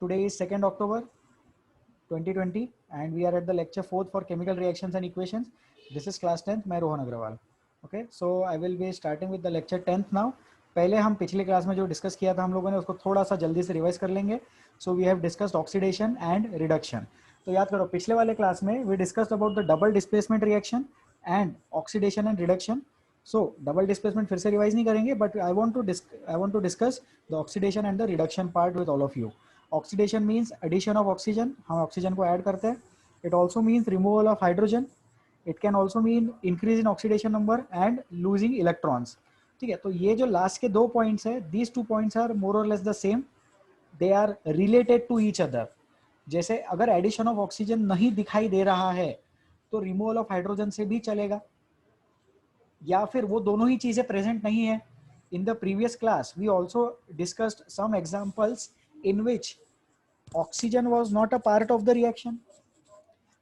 Today is 2nd October 2020 and we are at the lecture 4th for chemical reactions and equations. This is class 10th. मैं Rohan Agarwal. Okay, so I will be starting with the lecture 10th now. पहले हम पिछले class में जो discuss किया था हम लोगों ने उसको थोड़ा सा जल्दी से रिवाइज कर लेंगे. So we have discussed oxidation and reduction. तो याद करो पिछले वाले क्लास में we discussed about the double displacement reaction and oxidation and reduction. So double displacement फिर से रिवाइज नहीं करेंगे, but I want to discuss the oxidation and the reduction part with all of you. Oxidation means addition of oxygen, हम oxygen को add करते हैं. It also means removal of hydrogen. It can also mean increase in oxidation number and losing electrons. ठीक है, तो ये जो last के दो पॉइंट्स है, these two points are more or less the same. They are related to each other. जैसे अगर एडिशन ऑफ ऑक्सीजन नहीं दिखाई दे रहा है तो रिमूवल ऑफ हाइड्रोजन से भी चलेगा, या फिर वो दोनों ही चीजें प्रेजेंट नहीं है. In the previous class we also discussed some examples in which oxygen was not a part of the reaction,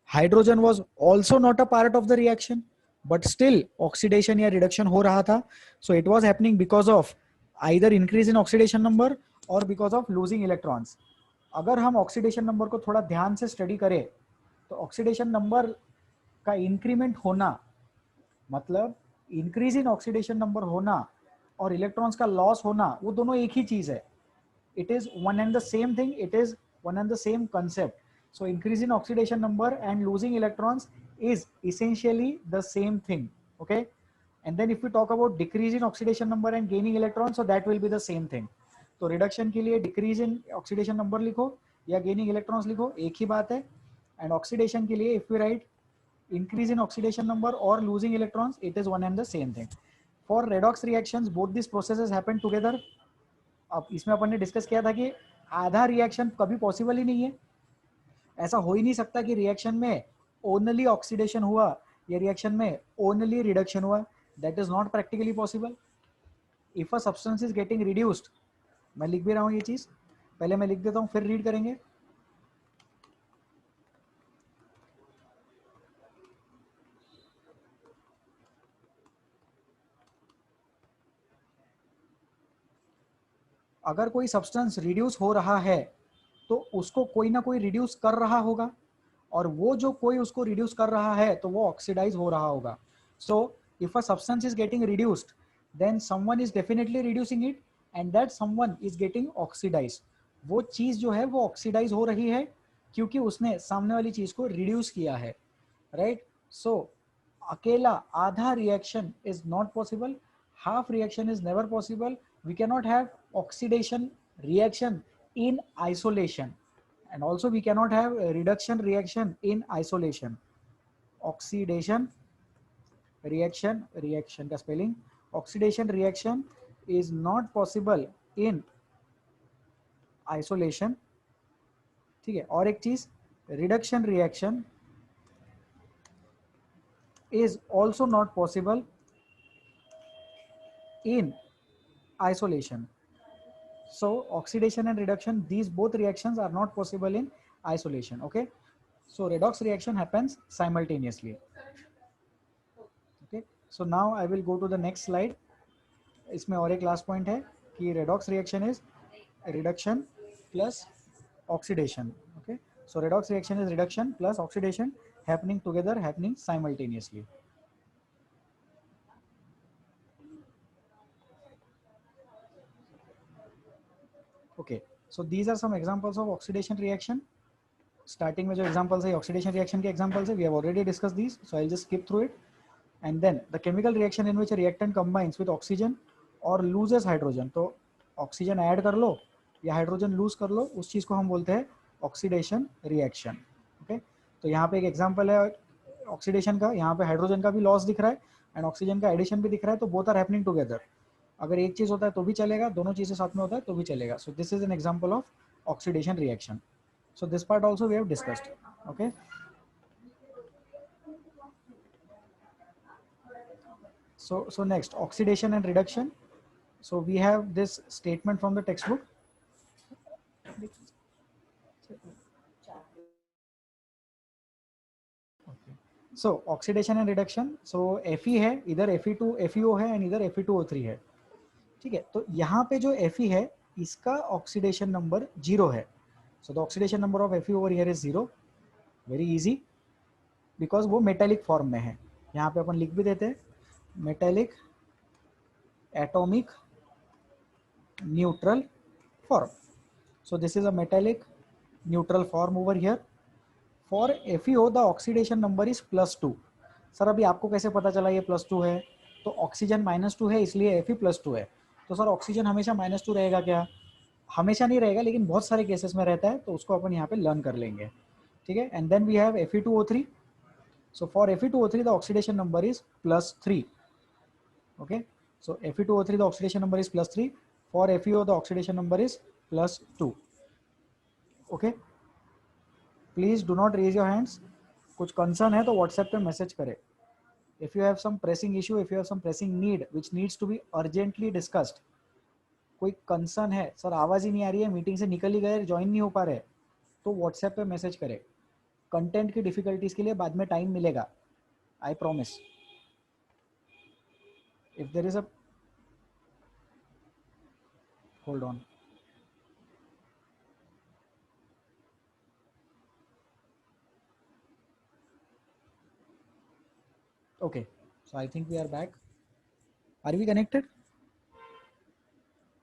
hydrogen was also not a part of the reaction, but still oxidation या reduction हो रहा था. So it was happening because of either increase in oxidation number or because of losing electrons. अगर हम oxidation number को थोड़ा ध्यान से स्टडी करें तो oxidation number का इंक्रीमेंट होना मतलब इंक्रीज इन ऑक्सीडेशन नंबर होना और इलेक्ट्रॉन्स का लॉस होना, वो दोनों एक ही चीज है. It is one and the same thing, it is one and the same concept. So increase in oxidation number and losing electrons is essentially the same thing. Okay, and then if we talk about decrease in oxidation number and gaining electrons, so that will be the same thing. तो reduction के लिए decrease in oxidation number लिखो या gaining electrons लिखो, एक ही बात है. and oxidation के लिए if we write increase in oxidation number or losing electrons, it is one and the same thing. For redox reactions both these processes happen together. अब इसमें अपन ने डिस्कस किया था कि आधा रिएक्शन कभी पॉसिबल ही नहीं है. ऐसा हो ही नहीं सकता कि रिएक्शन में ओनली ऑक्सीडेशन हुआ या रिएक्शन में ओनली रिडक्शन हुआ. That is not practically possible. If a substance is getting reduced, मैं लिख भी रहा हूँ ये चीज, पहले मैं लिख देता हूँ फिर रीड करेंगे. अगर कोई सब्सटेंस रिड्यूस हो रहा है तो उसको कोई ना कोई रिड्यूस कर रहा होगा, और वो जो कोई उसको रिड्यूस कर रहा है तो वो ऑक्सीडाइज हो रहा होगा. So if a substance is getting reduced then someone is definitely reducing it and that someone is getting oxidise. वो चीज जो है वो ऑक्सीडाइज हो रही है क्योंकि उसने सामने वाली चीज को रिड्यूस किया है. राइट, सो अकेला आधा reaction is not possible. Half reaction is never possible. We cannot have oxidation reaction in isolation, and also we cannot have a reduction reaction in isolation. Oxidation reaction का spelling, oxidation reaction is not possible in isolation. ठीक है, और एक चीज reduction reaction is also not possible in isolation. So oxidation and reduction, these both reactions are not possible in isolation. Okay, so redox reaction happens simultaneously. Okay, so now I will go to the next slide. इसमें और एक last point है कि redox reaction is reduction plus oxidation. Okay, so redox reaction is reduction plus oxidation happening together, happening simultaneously. Okay, so these are some examples of oxidation reaction. Starting में जो examples है oxidation reaction के examples है, we have already discussed these, so I'll just skip through it. And then the chemical reaction in which a reactant combines with oxygen or loses hydrogen. तो oxygen add कर लो या hydrogen lose कर लो, उस चीज को हम बोलते हैं oxidation reaction. Okay, तो यहाँ पे एक example है oxidation का, यहाँ पे hydrogen का भी loss दिख रहा है and oxygen का addition भी दिख रहा है, तो both are happening together. अगर एक चीज होता है तो भी चलेगा, दोनों चीजें साथ में होता है तो भी चलेगा. So this is an example of oxidation reaction. So this part also we have discussed. Okay, so next oxidation and reduction. So we have this statement from the textbook. So oxidation and reduction, so Fe है, इधर Fe2 FeO है and इधर Fe2O3 है. ठीक है, तो यहाँ पे जो Fe है इसका ऑक्सीडेशन नंबर 0 है. So the oxidation number of Fe over here is 0, very easy, because वो मेटेलिक फॉर्म में है। यहाँ पे अपन लिख भी देते हैं metallic atomic neutral form. So this is a metallic neutral form over here. For FeO the oxidation number is +2. Sir अभी आपको कैसे पता चला ये +2 है? तो ऑक्सीजन -2 है इसलिए Fe +2 है। तो सर ऑक्सीजन हमेशा -2 रहेगा क्या? हमेशा नहीं रहेगा, लेकिन बहुत सारे केसेस में रहता है, तो उसको अपन यहाँ पे लर्न कर लेंगे, ठीक है। And then we have Fe2O3. So for Fe2O3 the oxidation number is +3. Okay, so Fe2O3 the oxidation number is +3. For FeO the oxidation number is +2. Okay, please do not raise your hands. कुछ concern है तो WhatsApp पे message करें। If you have some pressing issue, if you have some pressing need which needs to be urgently discussed, कोई concern है, sir आवाज ही नहीं आ रही है, मीटिंग से निकल ही गए, ज्वाइन नहीं हो पा रहे, तो व्हाट्सएप पे मैसेज करें। कंटेंट की डिफिकल्टीज के लिए बाद में टाइम मिलेगा, I promise. If there is a hold on, okay, so I think we are back. Are we connected?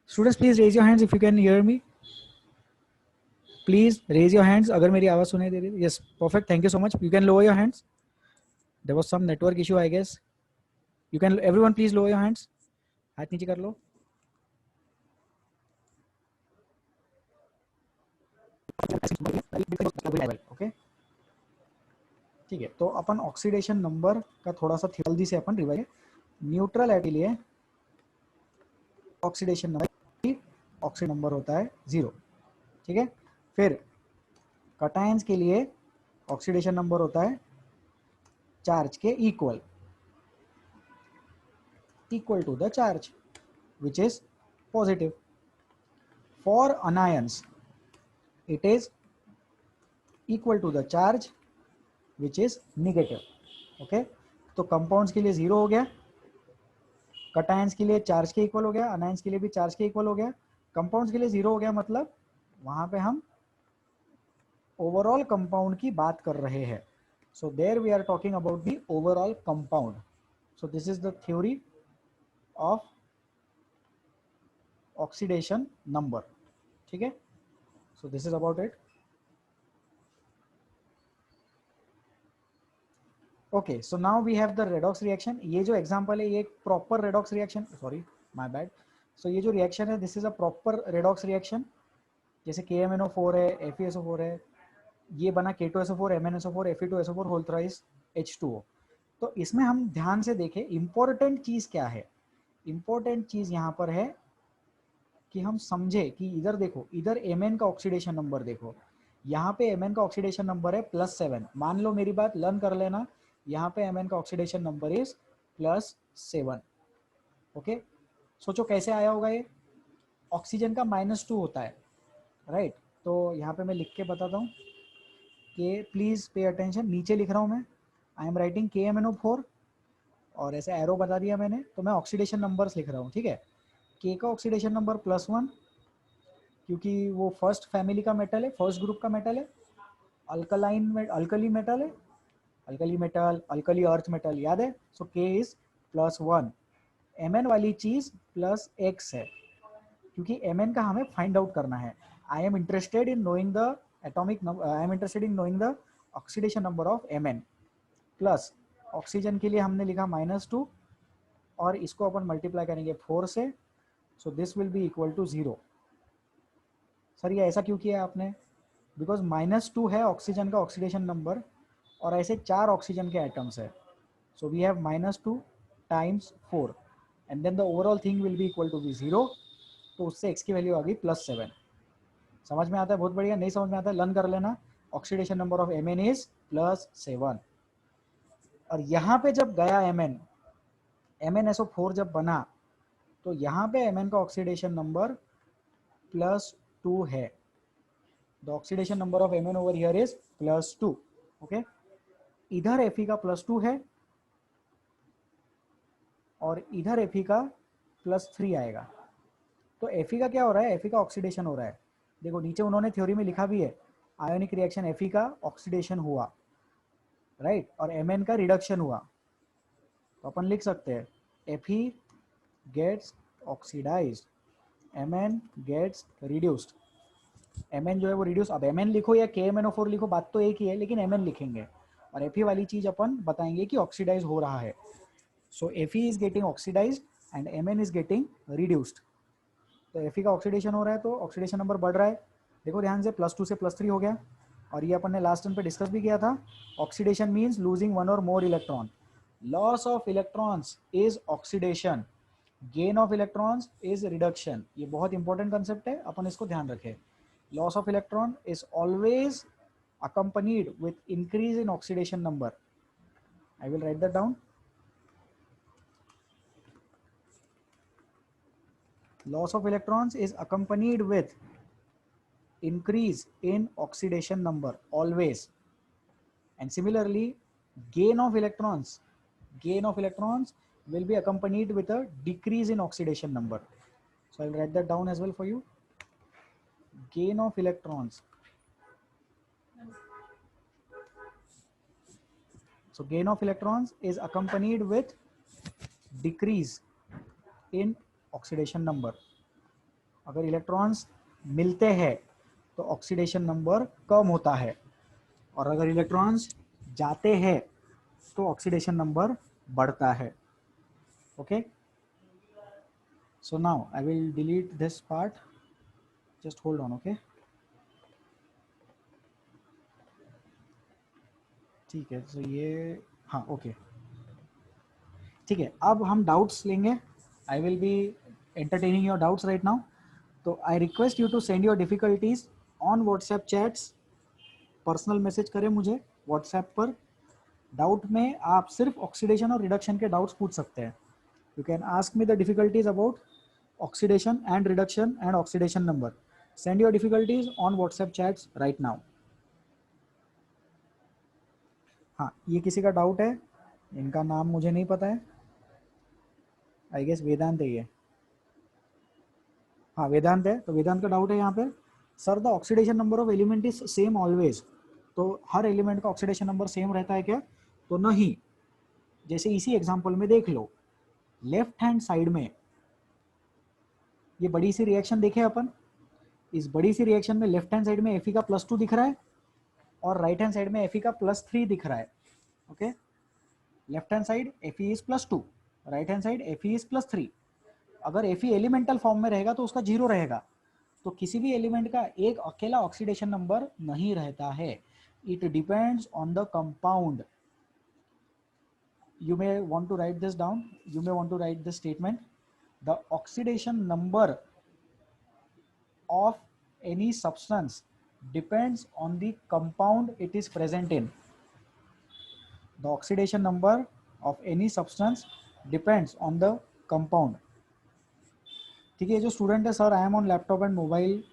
Students, please raise your hands if you can hear me. Please raise your hands अगर मेरी आवाज सुनाई दे रही है। Yes, perfect, thank you so much. You can lower your hands. There was some network issue, I guess. You can, everyone please lower your hands. हाथ नीचे कर लो। Okay, ठीक है। तो अपन ऑक्सीडेशन नंबर का थोड़ा सा जल्दी से अपन रिवाइज। न्यूट्रल है के लिए ऑक्सीडेशन नंबर होता है 0, ठीक है। फिर कटायंस के लिए ऑक्सीडेशन नंबर होता है चार्ज के equal to the charge which is positive. For anions it is equal to the charge which is negative. Okay, तो कंपाउंड्स के लिए 0 हो गया, कटायंस के लिए चार्ज के इक्वल हो गया, अनायंस के लिए भी चार्ज के इक्वल हो गया। कंपाउंड्स के लिए 0 हो गया, मतलब वहां पे हम ओवरऑल कंपाउंड की बात कर रहे हैं। So there we are talking about the overall compound. So this is the theory of oxidation number, ठीक है। So this is about it. Okay, so now we have the redox reaction. ये जो example है ये एक proper redox reaction, sorry my bad. So ये जो reaction है this is a proper redox reaction. जैसे KMnO4 है, FeSO4 है, ये बना K2SO4 MnSO4 Fe2SO4 whole thrice H2O। तो इसमें हम ध्यान से देखें, इंपॉर्टेंट चीज क्या है। इंपॉर्टेंट चीज यहाँ पर है कि हम समझे कि इधर देखो, इधर Mn का ऑक्सीडेशन नंबर देखो, यहाँ पे Mn का ऑक्सीडेशन नंबर है +7। मान लो मेरी बात लर्न कर लेना, यहाँ पे Mn का ऑक्सीडेशन नंबर इज +7। ओके, सोचो कैसे आया होगा ये। ऑक्सीजन का -2 होता है, राइट। तो यहाँ पे मैं लिख के बताता हूँ कि प्लीज पे अटेंशन। नीचे लिख रहा हूँ मैं, आई एम राइटिंग KMnO4 और ऐसे एरो बता दिया मैंने, तो मैं ऑक्सीडेशन नंबर्स लिख रहा हूँ, ठीक है। K का ऑक्सीडेशन नंबर +1 क्योंकि वो फर्स्ट फैमिली का मेटल है, फर्स्ट ग्रुप का मेटल है। अल्कलाइन में अल्कली मेटल है, alkali metal, alkali earth metal, याद है। सो K इज +1। Mn वाली चीज +x है, क्योंकि Mn का हमें फाइंड आउट करना है। I am interested in knowing the atomic, I am interested in knowing the oxidation number of Mn। Plus oxygen के लिए हमने लिखा -2 और इसको अपन मल्टीप्लाई करेंगे 4 से, so this will be equal to 0। Sir ये ऐसा क्यों किया आपने? बिकॉज -2 है ऑक्सीजन का ऑक्सीडेशन नंबर और ऐसे 4 ऑक्सीजन के एटम्स है। So we have -2 times 4 and then the overall thing will be equal to be 0। तो उससे x की वैल्यू आ गई +7। समझ में आता है? बहुत बढ़िया। नहीं समझ में आता है लर्न कर लेना। Oxidation number of Mn is +7। और यहाँ पे जब गया MnSO4 जब बना, तो यहाँ पे Mn का ऑक्सीडेशन नंबर +2 है। The oxidation number of Mn over here is +2। Okay, इधर Fe का +2 है और इधर Fe का +3 आएगा। तो Fe का क्या हो रहा है? Fe का ऑक्सीडेशन हो रहा है। देखो नीचे उन्होंने थ्योरी में लिखा भी है, आयोनिक रिएक्शन Fe का ऑक्सीडेशन हुआ, राइट, और Mn का रिडक्शन हुआ, तो अपन लिख सकते हैं Fe gets oxidised, Mn gets reduced. Mn जो है वो रिड्यूस, अब Mn लिखो या KMnO4 लिखो बात तो एक ही है, लेकिन Mn लिखेंगे, और Fe वाली चीज अपन बताएंगे कि ऑक्सीडाइज हो रहा है। सो Fe is getting oxidised and Mn is getting reduced. तो Fe का ऑक्सीडेशन हो रहा है तो ऑक्सीडेशन नंबर बढ़ रहा है। देखो ध्यान से, +2 से +3 हो गया, और ये अपन ने लास्ट टाइम पे डिस्कस भी किया था, ऑक्सीडेशन मीन्स लूजिंग वन और more electron, loss of electrons is oxidation, gain of electrons is reduction. ये बहुत इंपॉर्टेंट कंसेप्ट है, अपन इसको ध्यान रखें। Loss of electron is always accompanied with increase in oxidation number. I will write that down. Loss of electrons is accompanied with increase in oxidation number always, and similarly gain of electrons will be accompanied with a decrease in oxidation number. So I will write that down as well for you. Gain of electrons, so gain of electrons is accompanied with decrease in oxidation number. अगर electrons मिलते हैं तो oxidation number कम होता है, और अगर electrons जाते हैं तो ऑक्सीडेशन नंबर बढ़ता है। Okay, so now I will delete this part, just hold on. Okay, ठीक है, तो ये, हाँ ओके, ठीक है। अब हम डाउट्स लेंगे, I will be entertaining your doubts right now. तो I request you to send your difficulties on WhatsApp chats, personal message करें मुझे व्हाट्सएप पर। डाउट में आप सिर्फ ऑक्सीडेशन और रिडक्शन के डाउट्स पूछ सकते हैं। You can ask me the difficulties about oxidation and reduction and oxidation number. Send your difficulties on WhatsApp chats right now. हाँ, ये किसी का डाउट है, इनका नाम मुझे नहीं पता है, आई गेस वेदांत है ये। हाँ वेदांत है, तो वेदांत का डाउट है यहाँ पे, sir the oxidation number of element is same always. तो हर एलिमेंट का ऑक्सीडेशन नंबर सेम रहता है क्या? तो नहीं। जैसे इसी एग्जांपल में देख लो, लेफ्ट हैंड साइड में ये बड़ी सी रिएक्शन देखे अपन, इस बड़ी सी रिएक्शन में लेफ्ट हैंड साइड में Fe का +2 दिख रहा है और राइट हैंड साइड में Fe का +3 दिख रहा है। Okay, left hand side Fe is +2, right hand side Fe is +3। अगर Fe एलिमेंटल फॉर्म में रहेगा तो उसका 0 रहेगा। तो किसी भी एलिमेंट का एक अकेला ऑक्सीडेशन नंबर नहीं रहता है, it depends on the compound. You may want to write this down, you may want to write this statement: the oxidation number of any substance depends on the compound it is present in. The oxidation number of any substance depends on the compound. ठीक है, जो student है, sir I am on laptop and mobile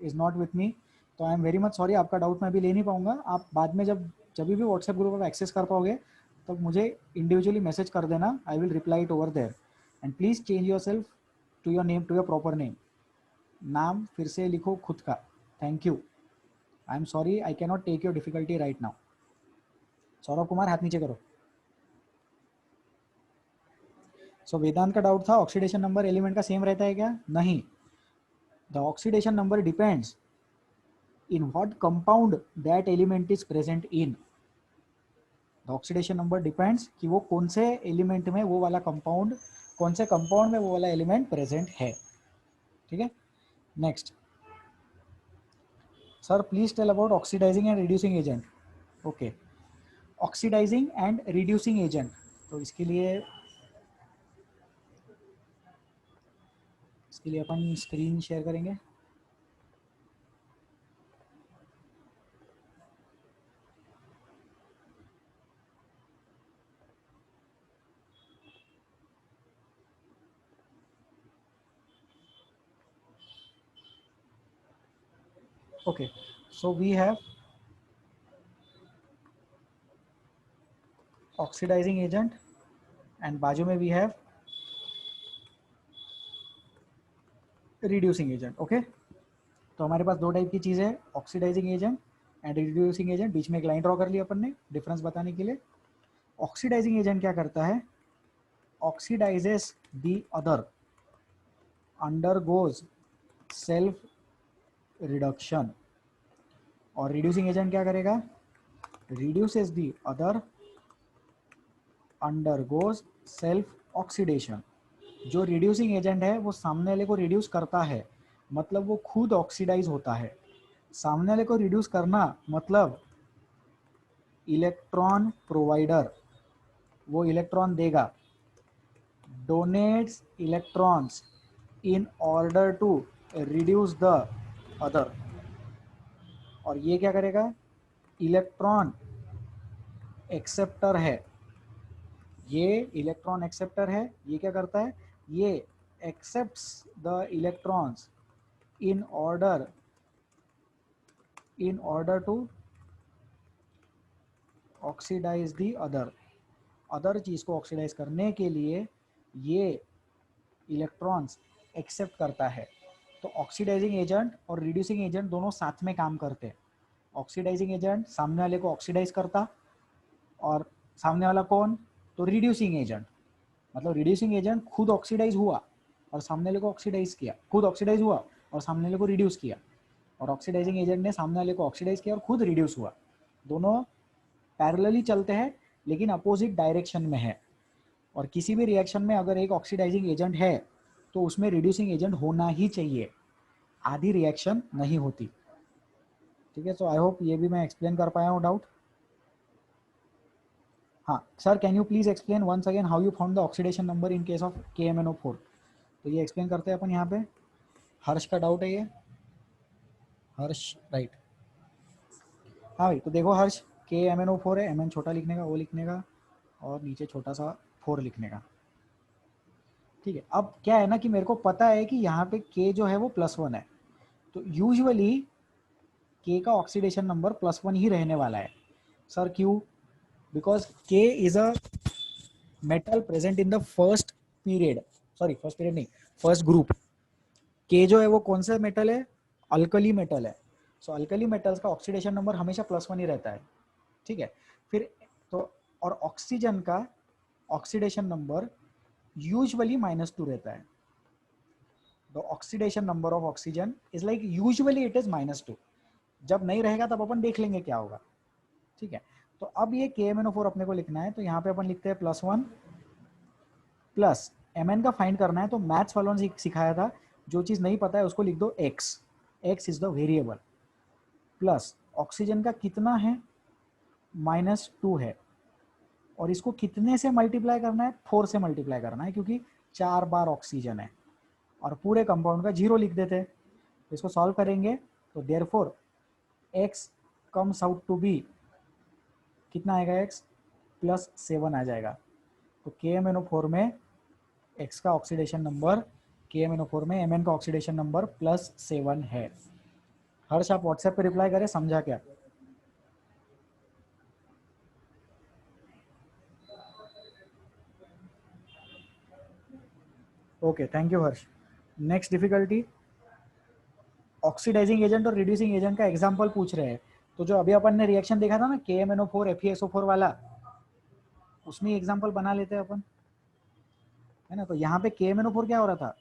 is not with me, तो I am very much sorry, आपका doubt मैं अभी ले नहीं पाऊंगा। आप बाद में जब भी व्हाट्सएप ग्रुप आप एक्सेस कर पाओगे तब मुझे इंडिविजुअली मैसेज कर देना, I will reply it over there. And please change your self to your name, to your proper name. नाम फिर से लिखो खुद का। Thank you, I am sorry, I can not take your difficulty right now. Saurabh Kumar, हाथ नीचे करो। So Vedant का डाउट था ऑक्सीडेशन नंबर एलिमेंट का सेम रहता है क्या? नहीं, the oxidation number depends in what compound that element is present in. The oxidation number depends कि वो कौन से एलिमेंट में वो वाला कंपाउंड, कौन से कंपाउंड में वो वाला एलिमेंट प्रेजेंट है। ठीक है, next. Sir please tell about oxidising and reducing agent. Okay, oxidising and reducing agent, तो इसके लिए अपन स्क्रीन शेयर करेंगे। Okay, so we have oxidizing agent and बाजू में we have reducing agent. Okay, तो हमारे पास दो टाइप की चीज़ है, oxidising agent and reducing agent. बीच में एक लाइन ड्रॉ कर लिया अपन ने डिफरेंस बताने के लिए। ऑक्सीडाइजिंग एजेंट क्या करता है, oxidises the other, undergoes self reduction. और रिड्यूसिंग एजेंट क्या करेगा, reduces the other, undergoes self oxidation. जो रिड्यूसिंग एजेंट है वो सामने वाले को रिड्यूस करता है, मतलब वो खुद ऑक्सीडाइज होता है। सामने वाले को रिड्यूस करना मतलब इलेक्ट्रॉन प्रोवाइडर, वो इलेक्ट्रॉन देगा, donates electrons in order to reduce the other. और ये क्या करेगा, इलेक्ट्रॉन एक्सेप्टर है, ये इलेक्ट्रॉन एक्सेप्टर है। ये क्या करता है, ये accepts the electrons in order to oxidise the other. Other चीज़ को ऑक्सीडाइज करने के लिए ये इलेक्ट्रॉन्स एक्सेप्ट करता है। तो ऑक्सीडाइजिंग एजेंट और रिड्यूसिंग एजेंट दोनों साथ में काम करते हैं। ऑक्सीडाइजिंग एजेंट सामने वाले को ऑक्सीडाइज करता, और सामने वाला कौन, तो रिड्यूसिंग एजेंट। मतलब रिड्यूसिंग एजेंट खुद ऑक्सीडाइज हुआ और सामने वाले को ऑक्सीडाइज किया, खुद ऑक्सीडाइज हुआ और सामने वाले को रिड्यूस किया, और ऑक्सीडाइजिंग एजेंट ने सामने वाले को ऑक्सीडाइज किया और खुद रिड्यूस हुआ। दोनों पैरेलली चलते हैं लेकिन अपोजिट डायरेक्शन में है। और किसी भी रिएक्शन में अगर एक ऑक्सीडाइजिंग एजेंट है तो उसमें रिड्यूसिंग एजेंट होना ही चाहिए, आधी रिएक्शन नहीं होती। ठीक है, तो आई होप ये भी मैं एक्सप्लेन कर पाया हूँ डाउट। हाँ sir, can you please explain once again how you found the oxidation number in case of KMnO4। तो ये एक्सप्लेन करते हैं अपन यहाँ पे। हर्ष का डाउट है ये, हर्ष राइट। हाँ भाई, तो देखो हर्ष, KMnO4 है, Mn छोटा लिखने का, O लिखने का, और नीचे छोटा सा 4 लिखने का। ठीक है, अब क्या है ना कि मेरे को पता है कि यहाँ पे K जो है वो +1 है, तो यूजुअली K का ऑक्सीडेशन नंबर +1 ही रहने वाला है। सर क्यों, because K is a metal present in the first period, sorry first period नहीं, फर्स्ट ग्रुप। K जो है वो कौन सा मेटल है, अल्कली मेटल है। सो अल्कली मेटल्स का ऑक्सीडेशन नंबर हमेशा +1 ही रहता है। ठीक है, फिर तो और ऑक्सीजन का ऑक्सीडेशन नंबर यूजुअली -2 रहता है। The oxidation number of oxygen is like usually it is -2। जब नहीं रहेगा तब अपन देख लेंगे क्या होगा। ठीक है, तो अब ये KMnO4 अपने को लिखना है, तो यहाँ पे अपन लिखते हैं +1 प्लस Mn का फाइंड करना है। तो मैथ्स वालों ने सिखाया था, जो चीज़ नहीं पता है उसको लिख दो x, x is the variable, plus oxygen का कितना है, -2 है, और इसको कितने से मल्टीप्लाई करना है, 4 से मल्टीप्लाई करना है, क्योंकि 4 बार ऑक्सीजन है। और पूरे कंपाउंड का 0 लिख देते हैं। इसको सॉल्व करेंगे तो therefore x comes out to be, कितना आएगा, x +7 आ जाएगा। तो KMnO4 में x का ऑक्सीडेशन नंबर, KMnO4 में Mn का ऑक्सीडेशन नंबर +7 है। हर्ष आप व्हाट्सएप पे रिप्लाई करें, समझा क्या। Okay, thank you Harsh. Next difficulty, oxidizing agent और रिड्यूसिंग एजेंट का एग्जांपल पूछ रहे हैं। तो जो अभी अपन ने रिएक्शन देखा था ना KMnO4 FeSO4 वाला, उसमें एग्जांपल बना लेते हैं अपन, है ना। तो यहाँ पे KMnO4 क्या हो रहा था,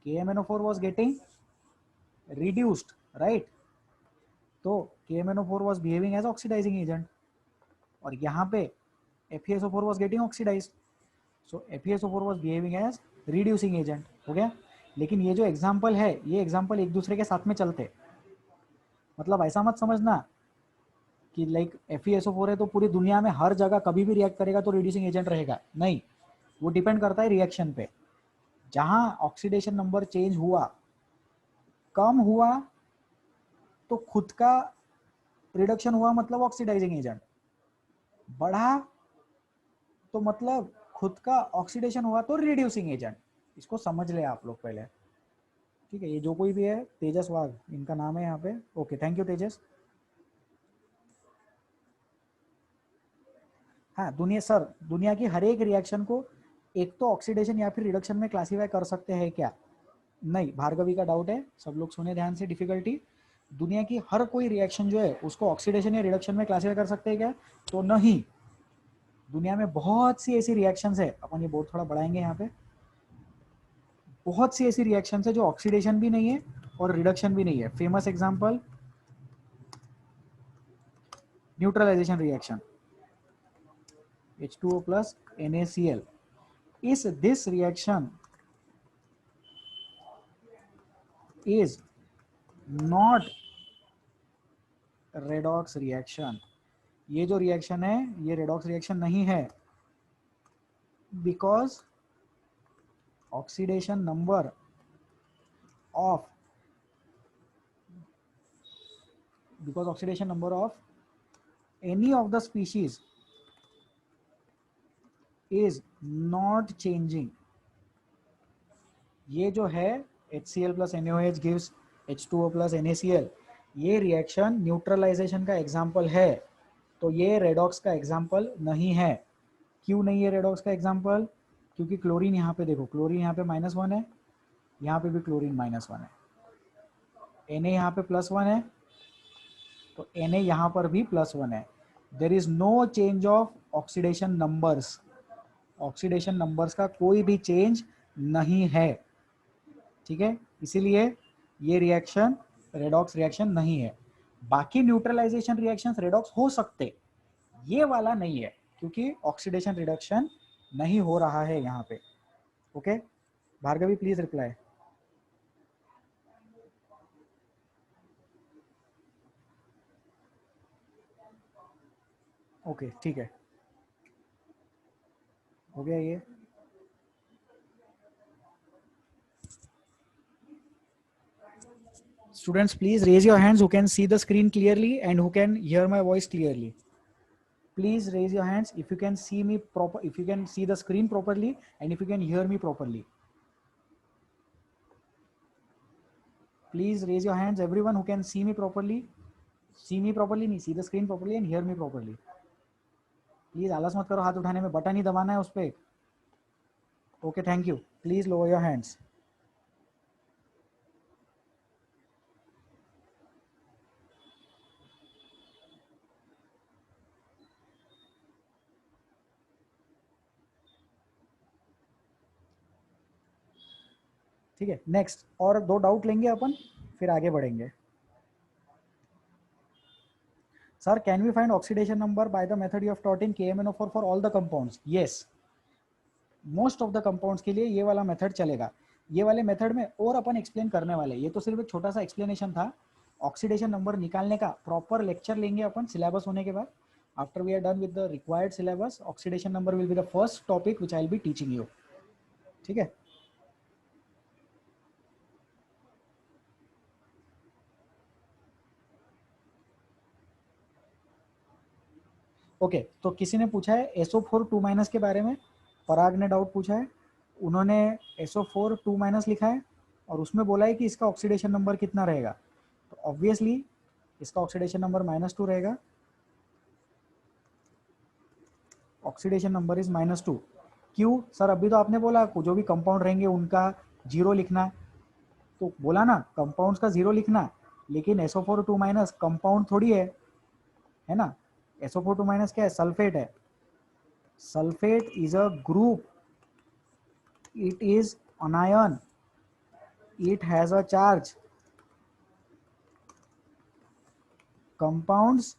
KMnO4 was getting reduced, right. तो KMnO4 was behaving as oxidizing agent, और यहाँ पे FeSO4 was getting oxidized, so FeSO4 was behaving as reducing agent. हो गया। लेकिन ये जो एग्जांपल है, ये एग्जांपल एक दूसरे के साथ में चलते, मतलब ऐसा मत समझना कि लाइक FeSO4 है तो पूरी दुनिया में हर जगह कभी भी रिएक्ट करेगा तो रिड्यूसिंग एजेंट रहेगा, नहीं। वो डिपेंड करता है रिएक्शन पे। जहां ऑक्सीडेशन नंबर चेंज हुआ, कम हुआ, तो खुद का रिडक्शन हुआ, मतलब ऑक्सीडाइजिंग एजेंट। बढ़ा तो मतलब खुद का ऑक्सीडेशन हुआ तो रिड्यूसिंग एजेंट। इसको समझ ले आप लोग पहले। ठीक है, ये जो कोई भी है, तेजस वाघ इनका नाम है यहाँ पे। ओके, थैंक यू तेजस। हाँ, दुनिया की हर एक रिएक्शन को एक तो ऑक्सीडेशन या फिर रिडक्शन में क्लासीफाई कर सकते हैं क्या, नहीं, भार्गवी का डाउट है, सब लोग सुने ध्यान से। डिफिकल्टी, दुनिया की हर कोई रिएक्शन जो है उसको ऑक्सीडेशन या रिडक्शन में क्लासिफाई कर सकते हैं क्या? तो नहीं, दुनिया में बहुत सी ऐसी रिएक्शंस है, अपन ये बोर्ड थोड़ा बढ़ाएंगे यहाँ पे, बहुत सी ऐसी रिएक्शंस है जो ऑक्सीडेशन भी नहीं है और रिडक्शन भी नहीं है। Famous example, neutralization reaction, H2O plus NaCl. Is this reaction is not redox reaction. ये जो रिएक्शन है ये रेडॉक्स रिएक्शन नहीं है, because oxidation number of any of the species is not changing. ये जो है HCl plus NaOH gives H2O plus NaCl, ये रिएक्शन न्यूट्रलाइजेशन का एग्जाम्पल है, तो ये रेडॉक्स का एग्जाम्पल नहीं है। क्यों नहीं है रेडॉक्स का एग्जाम्पल? क्योंकि क्लोरीन यहाँ पे देखो, क्लोरीन यहाँ पे -1 है, यहाँ पे भी क्लोरीन -1 है, Na यहाँ पे +1 है, तो Na यहाँ पर भी +1 है। There is no change of oxidation numbers, oxidation numbers का कोई भी चेंज नहीं है, ठीक है, इसीलिए ये रिएक्शन रेडॉक्स रिएक्शन नहीं है। बाकी न्यूट्रलाइजेशन रिएक्शंस रेडॉक्स हो सकते, ये वाला नहीं है, क्योंकि ऑक्सीडेशन रिडक्शन नहीं हो रहा है यहाँ पे। Okay, Bhargavi please reply. Okay ठीक है, हो गया ये। Students, please raise your hands who can see the screen clearly and who can hear my voice clearly. Please raise your hands if you can see me proper, if you can see the screen properly and if you can hear me properly. Please raise your hands, everyone who can see me properly. See me properly नहीं, see the screen properly and hear me properly. Please आलस मत करो हाथ उठाने में, button ही दबाना है उस पर। Okay thank you, please lower your hands. ठीक है, नेक्स्ट और 2 डाउट लेंगे अपन, फिर आगे बढ़ेंगे। Sir, can we find oxidation number by the method you have taught in KMNO4 for all the compounds? Yes, most of the compounds के लिए ये वाला मेथड चलेगा। ये वाले मेथड में और अपन एक्सप्लेन करने वाले, ये तो सिर्फ एक छोटा सा एक्सप्लेनेशन था। ऑक्सीडेशन नंबर निकालने का प्रॉपर लेक्चर लेंगे अपन सिलेबस होने के बाद। After we are done with the required syllabus, oxidation number will be the first topic which I will be teaching you, ठीक है। ओके तो किसी ने पूछा है SO4 2- के बारे में, पराग ने डाउट पूछा है, उन्होंने SO4 2- लिखा है और उसमें बोला है कि इसका ऑक्सीडेशन नंबर कितना रहेगा। तो ऑब्वियसली इसका ऑक्सीडेशन नंबर -2 रहेगा, ऑक्सीडेशन नंबर इज -2। क्यों सर? अभी तो आपने बोला जो भी कंपाउंड रहेंगे उनका 0 लिखना, तो बोला ना कंपाउंड्स का 0 लिखना, लेकिन SO4 2- कंपाउंड थोड़ी है ना। SO4 2- क्या है? सल्फेट है। Sulphate is a group, it is anion, it has a charge. Compounds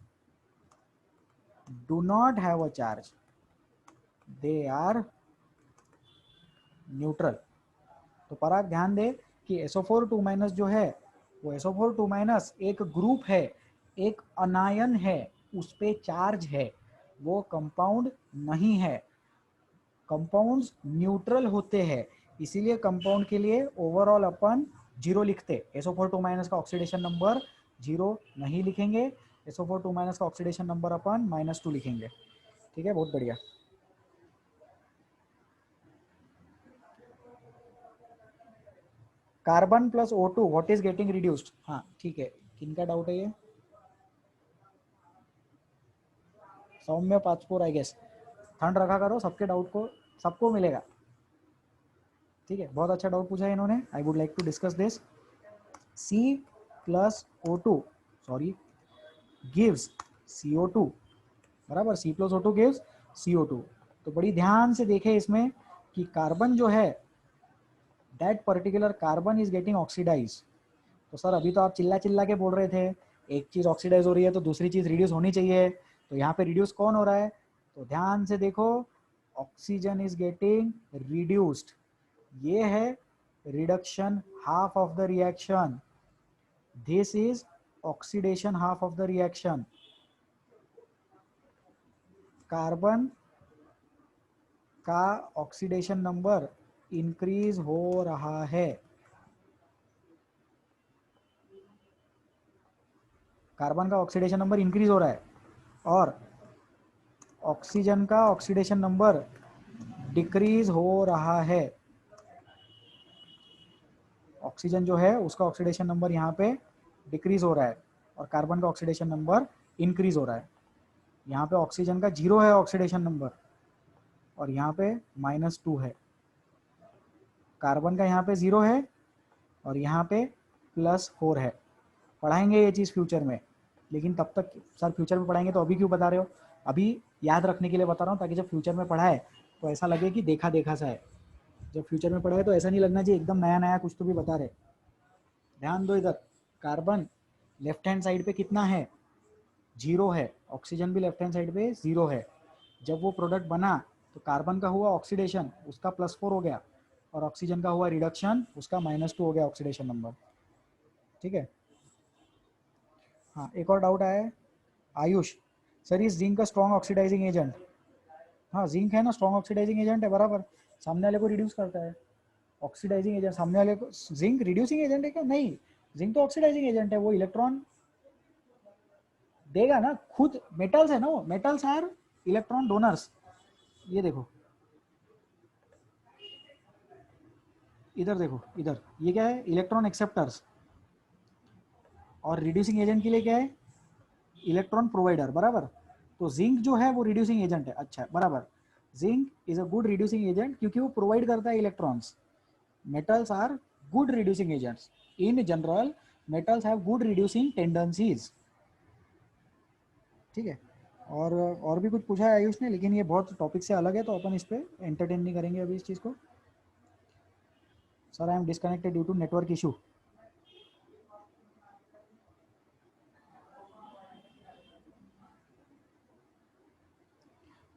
do not have a charge, they are neutral. तो पराग ध्यान दे कि SO4 2- जो है वो SO4 2- एक ग्रुप है, एक अनायन है, उस पे चार्ज है, वो कंपाउंड नहीं है। कंपाउंड्स न्यूट्रल होते हैं, इसीलिए कंपाउंड के लिए ओवरऑल अपन 0 लिखते। SO4 2- का ऑक्सीडेशन नंबर 0 नहीं लिखेंगे, SO4 2- का ऑक्सीडेशन नंबर अपन -2 लिखेंगे, ठीक है। बहुत बढ़िया। Carbon plus O2 what is getting reduced? हाँ ठीक है, किनका डाउट है ये? सौम्य पाचपुर आई गेस। ठंड रखा करो, सबके डाउट को सबको मिलेगा। ठीक है, बहुत अच्छा डाउट पूछा है इन्होंने। I would like to discuss this. C+O2 sorry gives CO2, बराबर। C+O2 gives CO2। तो बड़ी ध्यान से देखें इसमें कि कार्बन जो है, that particular carbon is getting oxidize. तो सर अभी तो आप चिल्ला चिल्ला के बोल रहे थे एक चीज़ ऑक्सीडाइज हो रही है तो दूसरी चीज़ रिड्यूस होनी चाहिए, तो यहाँ पे रिड्यूस कौन हो रहा है? तो ध्यान से देखो, ऑक्सीजन इज गेटिंग रिड्यूस्ड। ये है reduction half of the reaction, this is oxidation half of the reaction. Carbon का ऑक्सीडेशन नंबर इंक्रीज हो रहा है, कार्बन का ऑक्सीडेशन नंबर इंक्रीज हो रहा है, और ऑक्सीजन का ऑक्सीडेशन नंबर डिक्रीज हो रहा है। ऑक्सीजन जो है उसका ऑक्सीडेशन नंबर यहाँ पे डिक्रीज हो रहा है और कार्बन का ऑक्सीडेशन नंबर इंक्रीज हो रहा है। यहाँ पे ऑक्सीजन का 0 है ऑक्सीडेशन नंबर और यहाँ पे -2 है। कार्बन का यहाँ पे 0 है और यहाँ पे +4 है। पढ़ाएंगे ये चीज़ फ्यूचर में, लेकिन तब तक सर फ्यूचर में पढ़ाएंगे तो अभी क्यों बता रहे हो? अभी याद रखने के लिए बता रहा हूँ ताकि जब फ्यूचर में पढ़ाए तो ऐसा लगे कि देखा देखा सा है। जब फ्यूचर में पढ़ाए तो ऐसा नहीं लगना चाहिए एकदम नया नया कुछ तो भी बता रहे। ध्यान दो इधर, कार्बन लेफ्ट हैंड साइड पे कितना है? 0 है। ऑक्सीजन भी लेफ्ट हैंड साइड पे 0 है। जब वो प्रोडक्ट बना तो कार्बन का हुआ ऑक्सीडेशन, उसका +4 हो गया, और ऑक्सीजन का हुआ रिडक्शन, उसका -2 हो गया ऑक्सीडेशन नंबर। ठीक है। हाँ, एक और डाउट आया है आयुष, सर इज जिंक का स्ट्रॉन्ग ऑक्सीडाइजिंग एजेंट? हाँ, जिंक है ना, स्ट्रॉन्ग ऑक्सीडाइजिंग एजेंट है, बराबर। सामने वाले को रिड्यूस करता है। ऑक्सीडाइजिंग एजेंट सामने वाले को, जिंक रिड्यूसिंग एजेंट है क्या? नहीं, जिंक तो ऑक्सीडाइजिंग एजेंट है, वो इलेक्ट्रॉन देगा ना खुद। मेटल्स है ना वो, मेटल्स आर इलेक्ट्रॉन डोनर्स। ये देखो, इधर देखो, इधर ये क्या है? Electron acceptors. और रिड्यूसिंग एजेंट के लिए क्या है? इलेक्ट्रॉन प्रोवाइडर, बराबर। तो जिंक जो है वो रिड्यूसिंग एजेंट है। अच्छा, बराबर। Zinc is a good reducing agent क्योंकि वो प्रोवाइड करता है electrons. Metals are good reducing agents in general. Metals have good reducing tendencies. ठीक है। और भी कुछ पूछा है आयुष ने, लेकिन ये बहुत टॉपिक से अलग है तो अपन इस पर एंटरटेन नहीं करेंगे अभी इस चीज़ को। Sir I am disconnected due to network issue.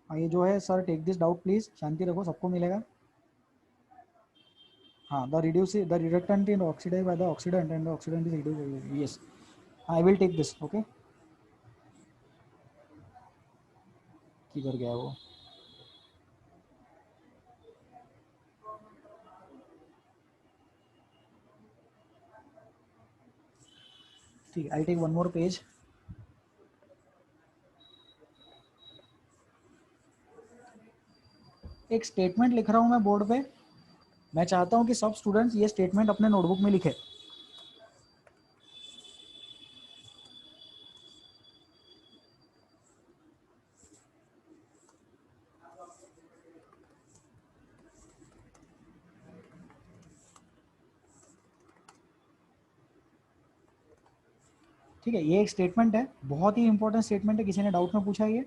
ये जो है sir, take this doubt please, शांति रखो, सबको मिलेगा। हाँ, the reductant in oxidise by the oxidant and the oxidant is reduce. Yes, I will take this. Okay, किधर गया वो? ठीक, I take one more page. एक स्टेटमेंट लिख रहा हूँ मैं बोर्ड पे। मैं चाहता हूँ कि सब स्टूडेंट्स ये स्टेटमेंट अपने नोटबुक में लिखे। ठीक है, ये एक स्टेटमेंट है, बहुत ही इंपॉर्टेंट स्टेटमेंट है, किसी ने डाउट में पूछा ये।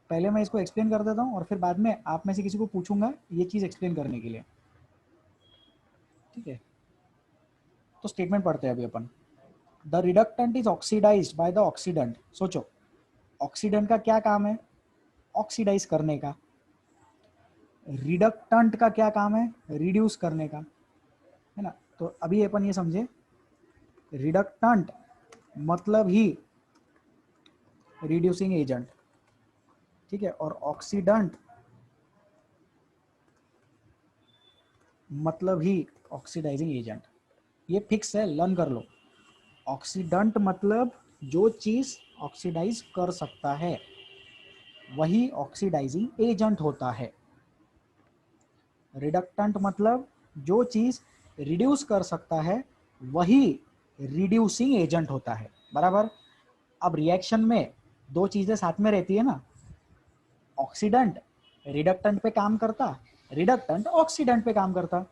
पहले मैं इसको एक्सप्लेन कर देता हूँ और फिर बाद में आप में से किसी को पूछूंगा ये चीज़ एक्सप्लेन करने के लिए। ठीक है, तो स्टेटमेंट पढ़ते हैं अभी अपन। The reductant is oxidised by the oxidant. सोचो, ऑक्सीडेंट का क्या काम है? ऑक्सीडाइज करने का। रिडक्टेंट का क्या काम है? रिड्यूस करने का, है ना। तो अभी अपन ये समझे, रिडक्टेंट मतलब ही रिड्यूसिंग एजेंट, ठीक है, और ऑक्सीडेंट मतलब ही ऑक्सीडाइजिंग एजेंट। ये फिक्स है, लर्न कर लो। ऑक्सीडेंट मतलब जो चीज ऑक्सीडाइज कर सकता है वही ऑक्सीडाइजिंग एजेंट होता है। रिडक्टेंट मतलब जो चीज रिड्यूस कर सकता है वही रिड्यूसिंग एजेंट होता है, बराबर। अब रिएक्शन में दो चीजें साथ में रहती है ना, ऑक्सीडेंट रिडक्टेंट पे काम करता, रिडक्टेंट ऑक्सीडेंट पे काम करता।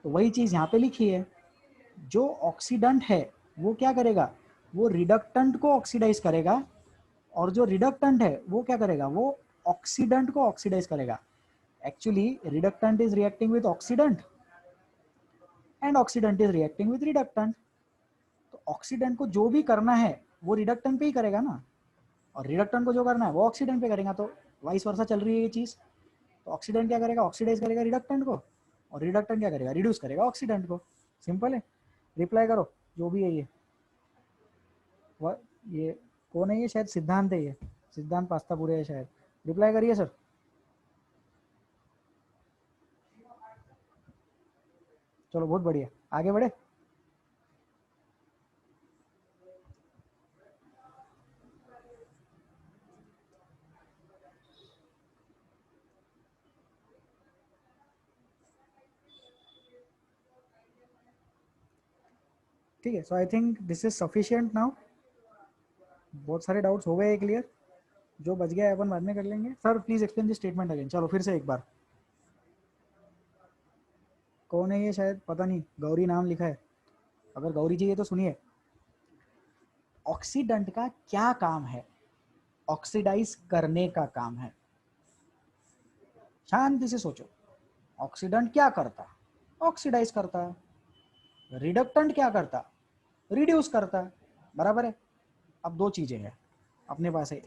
तो वही चीज़ यहाँ पे लिखी है, जो ऑक्सीडेंट है वो क्या करेगा, वो रिडक्टेंट को ऑक्सीडाइज करेगा, और जो रिडक्टेंट है वो क्या करेगा, वो ऑक्सीडेंट को ऑक्सीडाइज करेगा. Actually reductant is reacting with oxidant and oxidant is reacting with reductant. तो ऑक्सीडेंट को जो भी करना है वो रिडक्टेंट पे ही करेगा ना, और रिडक्टेंट को जो करना है वो ऑक्सीडेंट पे करेगा. तो वाइस वर्सा चल रही है ये चीज़. तो ऑक्सीडेंट क्या करेगा, ऑक्सीडाइज करेगा रिडक्टेंट को, और रिडक्टेंट क्या करेगा, रिड्यूस करेगा ऑक्सीडेंट को. सिंपल है. रिप्लाई करो जो भी है ये. ये कौन है, ये शायद सिद्धांत है, ये सिद्धांत पास्ता पूरे है शायद. रिप्लाई करिए सर. चलो बहुत बढ़िया, आगे बढ़े. ठीक है. So I think this is sufficient now. बहुत सारे डाउट्स हो गए क्लियर. जो बच गया है अपन बाद में कर लेंगे. Sir please explain this statement again. चलो फिर से एक बार. कौन है ये, शायद पता नहीं, गौरी नाम लिखा है. अगर गौरी जी है तो सुनिए. ऑक्सीडेंट का क्या काम है, ऑक्सीडाइज करने का काम है. शांति से सोचो. ऑक्सीडेंट क्या करता, ऑक्सीडाइज करता. रिडक्टेंट क्या करता, रिड्यूस करता. बराबर है. अब दो चीजें हैं अपने पास है.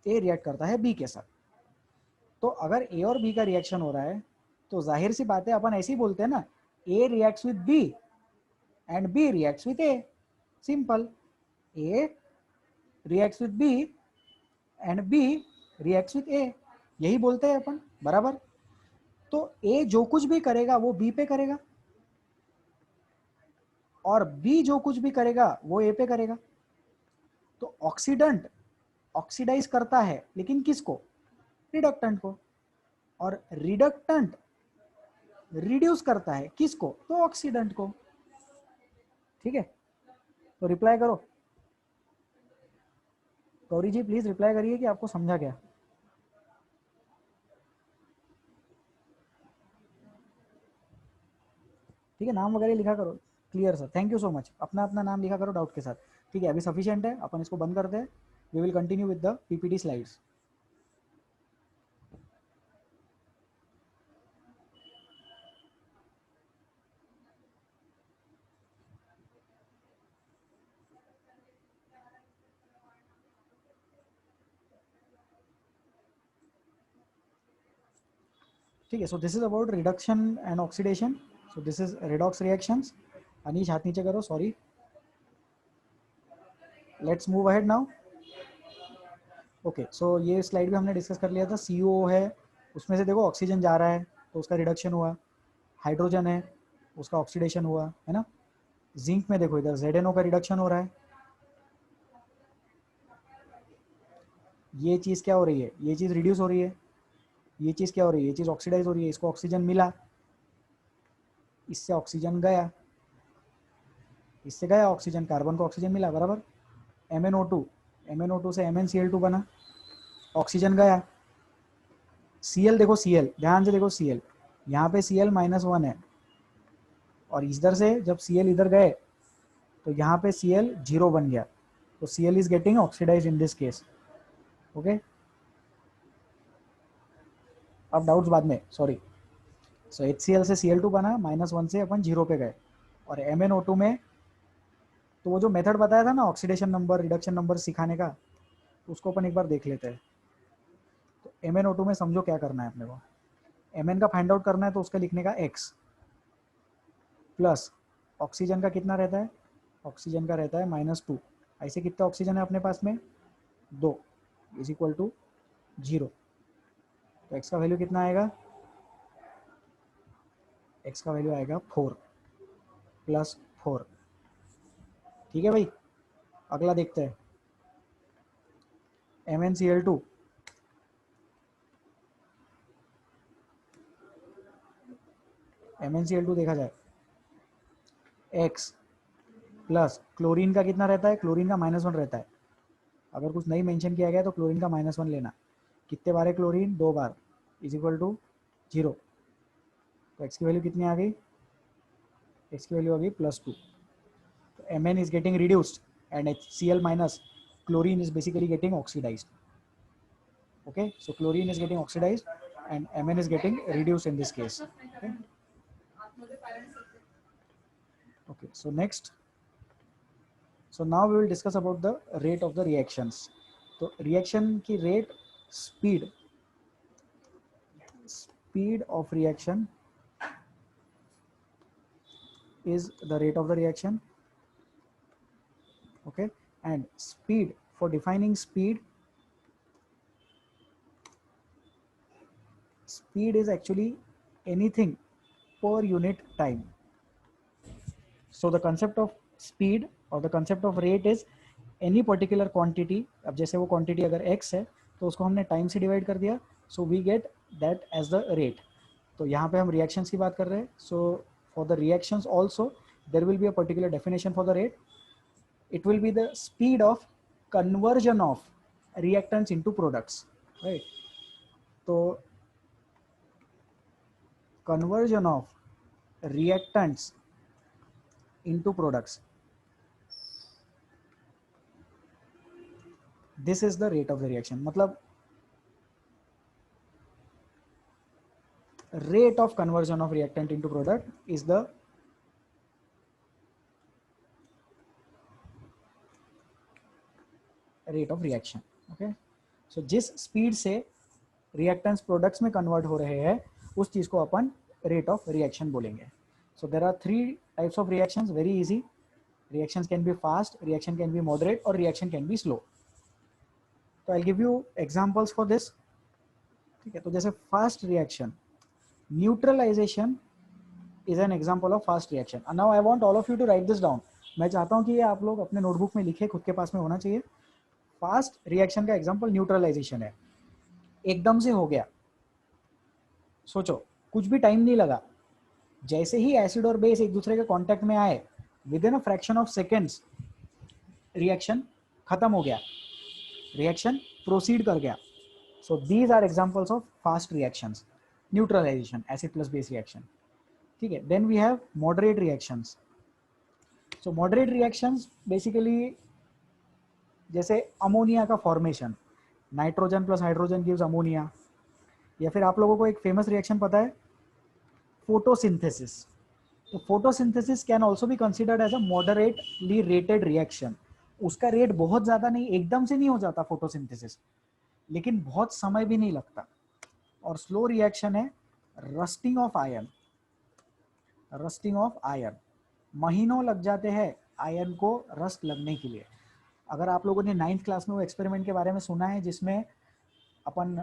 ए रिएक्ट करता है बी के साथ. तो अगर ए और बी का रिएक्शन हो रहा है तो जाहिर सी बात है अपन ऐसे ही बोलते हैं ना, A reacts with B and B reacts with A. Simple. A reacts with B and B reacts with A, यही बोलते हैं अपन. बराबर. तो ए जो कुछ भी करेगा वो बी पे करेगा, और बी जो कुछ भी करेगा वो ए पे करेगा. तो ऑक्सीडेंट ऑक्सीडाइज करता है, लेकिन किसको, रिडक्टेंट को. और रिडक्टेंट रिड्यूस करता है, किसको, तो ऑक्सीडेंट को. ठीक है. तो रिप्लाई करो. गौरी जी प्लीज रिप्लाई करिए कि आपको समझा क्या. ठीक है. नाम वगैरह लिखा करो. Clear sir, thank you so much. अपना अपना नाम लिखा करो डाउट के साथ. ठीक है. अभी सफिशिएंट है, अपन इसको बंद करते हैं. We will continue with the PPT slides. ठीक है. So this is about reduction and oxidation. So this is redox reactions. Anish हाथ नीचे करो, sorry. Let's move ahead now. Okay. So ये स्लाइड भी हमने डिस्कस कर लिया था. CO है, उसमें से देखो ऑक्सीजन जा रहा है तो उसका रिडक्शन हुआ. हाइड्रोजन है, उसका ऑक्सीडेशन हुआ, है ना. जिंक में देखो इधर ZNO का रिडक्शन हो रहा है. ये चीज़ क्या हो रही है, ये चीज़ रिड्यूस हो रही है. ये चीज़ क्या हो रही है, ये चीज़ ऑक्सीडाइज हो रही है. इसको ऑक्सीजन मिला, इससे ऑक्सीजन गया, इससे गया ऑक्सीजन, कार्बन को ऑक्सीजन मिला. बराबर. MnO2 से MnCl2 बना, ऑक्सीजन गया. Cl देखो, Cl ध्यान से देखो. Cl यहाँ पे Cl -1 है, और इधर से जब Cl इधर गए तो यहाँ पे Cl 0 बन गया. तो Cl is getting oxidize in this case. Okay. अब डाउट्स बाद में, सॉरी. सो HCl से Cl2 बना, -1 से अपन 0 पे गए. और MnO2 में तो वो जो मेथड बताया था ना ऑक्सीडेशन नंबर रिडक्शन नंबर सिखाने का, तो उसको अपन एक बार देख लेते हैं. तो MnO2 में समझो क्या करना है अपने को. Mn का फाइंड आउट करना है तो उसका लिखने का x प्लस ऑक्सीजन का कितना रहता है, ऑक्सीजन का रहता है -2. ऐसे कितना ऑक्सीजन है अपने पास में, 2 इज इक्वल टू 0. तो x का वैल्यू कितना आएगा, x का वैल्यू आएगा 4 + 4. ठीक है भाई. अगला देखते हैं. MnCl2 देखा जाए, x प्लस क्लोरीन का कितना रहता है, क्लोरीन का -1 रहता है. अगर कुछ नहीं मेंशन किया गया तो क्लोरीन का -1 लेना. कितने बार है क्लोरीन, 2 बार, इज इक्वल टू 0. तो x की वैल्यू कितनी आ गई, x की वैल्यू आ गई +2. तो Mn is getting reduced and HCl minus chlorine is basically getting oxidized. Okay, so chlorine is getting oxidized and Mn is getting reduced in this case. Okay, okay, so next, so now we will discuss about the rate of the reactions. So reaction की rate, speed of reaction is the rate of the reaction. Okay, and speed, for defining speed is actually anything per unit time. So the concept of speed or the concept of rate is any particular quantity. अब जैसे वो quantity अगर x है तो उसको हमने time से divide कर दिया, so we get that as the rate. तो यहाँ पे हम reactions की बात कर रहे हैं. So for the reactions also there will be a particular definition for the rate. It will be the speed of conversion of reactants into products, right? तो conversion of reactants into products, this is the rate of the reaction. मतलब rate of conversion of reactant into product is the rate of reaction. Okay, so जिस speed से reactants products में convert हो रहे हैं उस चीज को अपन rate of reaction बोलेंगे. So there are 3 types of reactions, very easy. Reactions can be fast, reaction can be moderate, or reaction can be slow. So I'll give you examples for this. ठीक है, तो जैसे fast reaction, neutralization is an example of fast reaction. And now I want all of you to write this down. मैं चाहता हूँ कि ये आप लोग अपने नोटबुक में लिखे, खुद के पास में होना चाहिए. फास्ट रिएक्शन का एग्जांपल न्यूट्रलाइजेशन है. एकदम से हो गया, सोचो कुछ भी टाइम नहीं लगा, जैसे ही एसिड और बेस एक दूसरे के कांटेक्ट में आए, within a fraction of seconds reaction खत्म हो गया, रिएक्शन प्रोसीड कर गया. So these are examples of fast reactions. Neutralization, acid plus base reaction. ठीक है, then we have moderate reactions. So moderate reactions basically जैसे अमोनिया का formation, nitrogen plus hydrogen gives ammonia. या फिर आप लोगों को एक फेमस रिएक्शन पता है, फोटोसिंथेसिस. तो photosynthesis can also be considered as a moderately rated reaction. उसका रेट बहुत ज्यादा नहीं, एकदम से नहीं हो जाता फोटोसिंथेसिस, लेकिन बहुत समय भी नहीं लगता. और स्लो रिएक्शन है rusting of iron. Rusting of iron, महीनों लग जाते हैं आयरन को रस्ट लगने के लिए. अगर आप लोगों ने 9th क्लास में वो एक्सपेरिमेंट के बारे में सुना है जिसमें अपन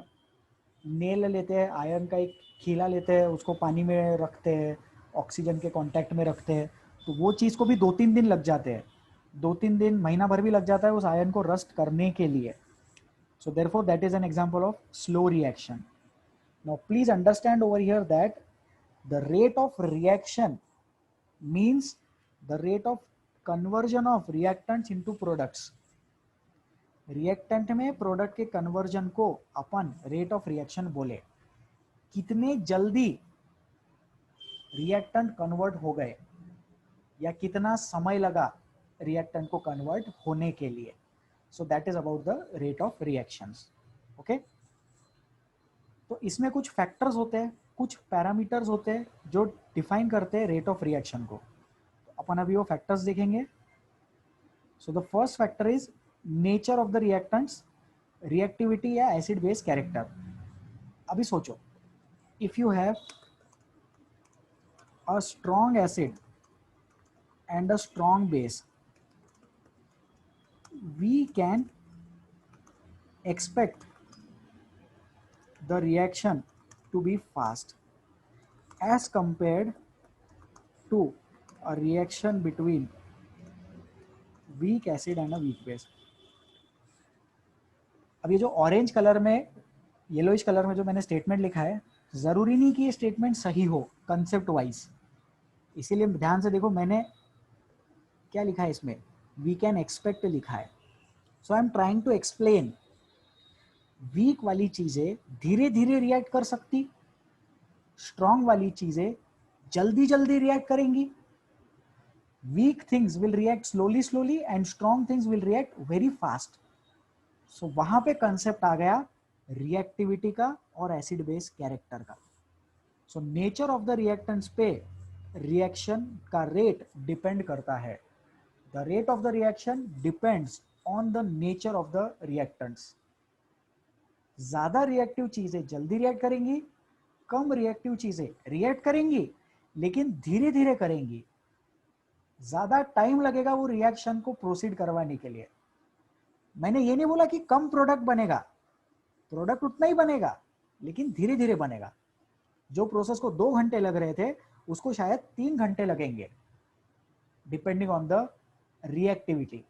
नेल लेते हैं, आयरन का एक खीला लेते हैं, उसको पानी में रखते हैं, ऑक्सीजन के कांटेक्ट में रखते हैं, तो वो चीज़ को भी 2-3 दिन लग जाते हैं. 2-3 दिन, महीना भर भी लग जाता है उस आयरन को रस्ट करने के लिए. So therefore that is an example of slow reaction. Now please understand over here that the rate of reaction means the rate of conversion of reactants into products. Reactant में product के conversion को अपन rate of reaction बोले. कितने जल्दी reactant convert हो गए या कितना समय लगा रिएक्टेंट को कन्वर्ट होने के लिए. So that is about the rate of reactions. Okay, तो इसमें कुछ फैक्टर्स होते हैं, कुछ पैरामीटर्स होते हैं जो डिफाइन करते हैं रेट ऑफ रिएक्शन को. तो अपन अभी वो फैक्टर्स देखेंगे. So the first factor is nature of the reactants, reactivity या एसिड बेस कैरेक्टर. अभी सोचो, if you have a strong acid and a strong base, we can expect the reaction to be fast as compared to a reaction between weak acid and a weak base. अब ये जो orange colour में, yellowish colour में जो मैंने statement लिखा है, जरूरी नहीं कि ये स्टेटमेंट सही हो कंसेप्ट वाइज, इसीलिए ध्यान से देखो मैंने क्या लिखा है इसमें, वी कैन एक्सपेक्ट लिखा है. So I am trying to explain, weak वाली चीजें धीरे धीरे रिएक्ट कर सकती, स्ट्रॉन्ग वाली चीजें जल्दी जल्दी रिएक्ट करेंगी. weak things will react slowly and strong things will react very fast. So वहां पे कंसेप्ट आ गया रिएक्टिविटी का और एसिड बेस कैरेक्टर का. So nature of the reactants पे रिएक्शन का रेट डिपेंड करता है. The rate of the reaction depends on the nature of the reactants. ज्यादा रिएक्टिव चीजें जल्दी रिएक्ट करेंगी, कम रिएक्टिव चीजें रिएक्ट करेंगी लेकिन धीरे धीरे करेंगी. ज्यादा टाइम लगेगा वो रिएक्शन को प्रोसीड करवाने के लिए. मैंने ये नहीं बोला कि कम प्रोडक्ट बनेगा, प्रोडक्ट उतना ही बनेगा लेकिन धीरे धीरे बनेगा. जो प्रोसेस को 2 घंटे लग रहे थे उसको शायद 3 घंटे लगेंगे, डिपेंडिंग ऑन द रिएक्टिविटी,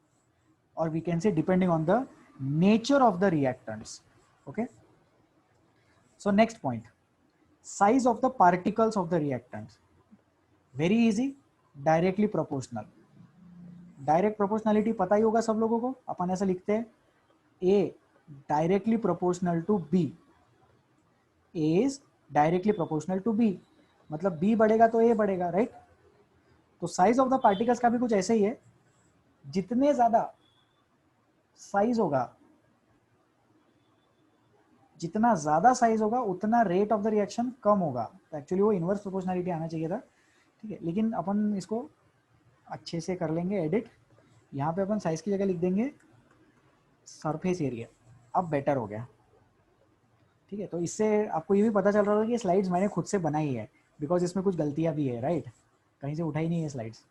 और we can say depending on the nature of the reactants. Okay, so next point, size of the particles of the reactants. Very easy, directly proportional. Direct proportionality पता ही होगा सब लोगों को. अपन ऐसा लिखते हैं A directly proportional to B. A is directly proportional to B, मतलब बी बढ़ेगा तो ए बढ़ेगा, राइट. तो साइज ऑफ द पार्टिकल्स का भी कुछ ऐसे ही है. जितने ज्यादा साइज होगा, जितना ज्यादा साइज होगा उतना रेट ऑफ द रिएक्शन कम होगा. तो एक्चुअली वो इनवर्स प्रोपोर्शनलिटी आना चाहिए था, ठीक है, लेकिन अपन इसको अच्छे से कर लेंगे एडिट. यहाँ पे अपन साइज की जगह लिख देंगे सरफेस एरिया. अब बेटर हो गया, ठीक है. तो इससे आपको ये भी पता चल रहा होगा कि स्लाइड्स मैंने खुद से बनाई है, बिकॉज इसमें कुछ गलतियां भी है, राइट. कहीं से उठाई नहीं है स्लाइड्स.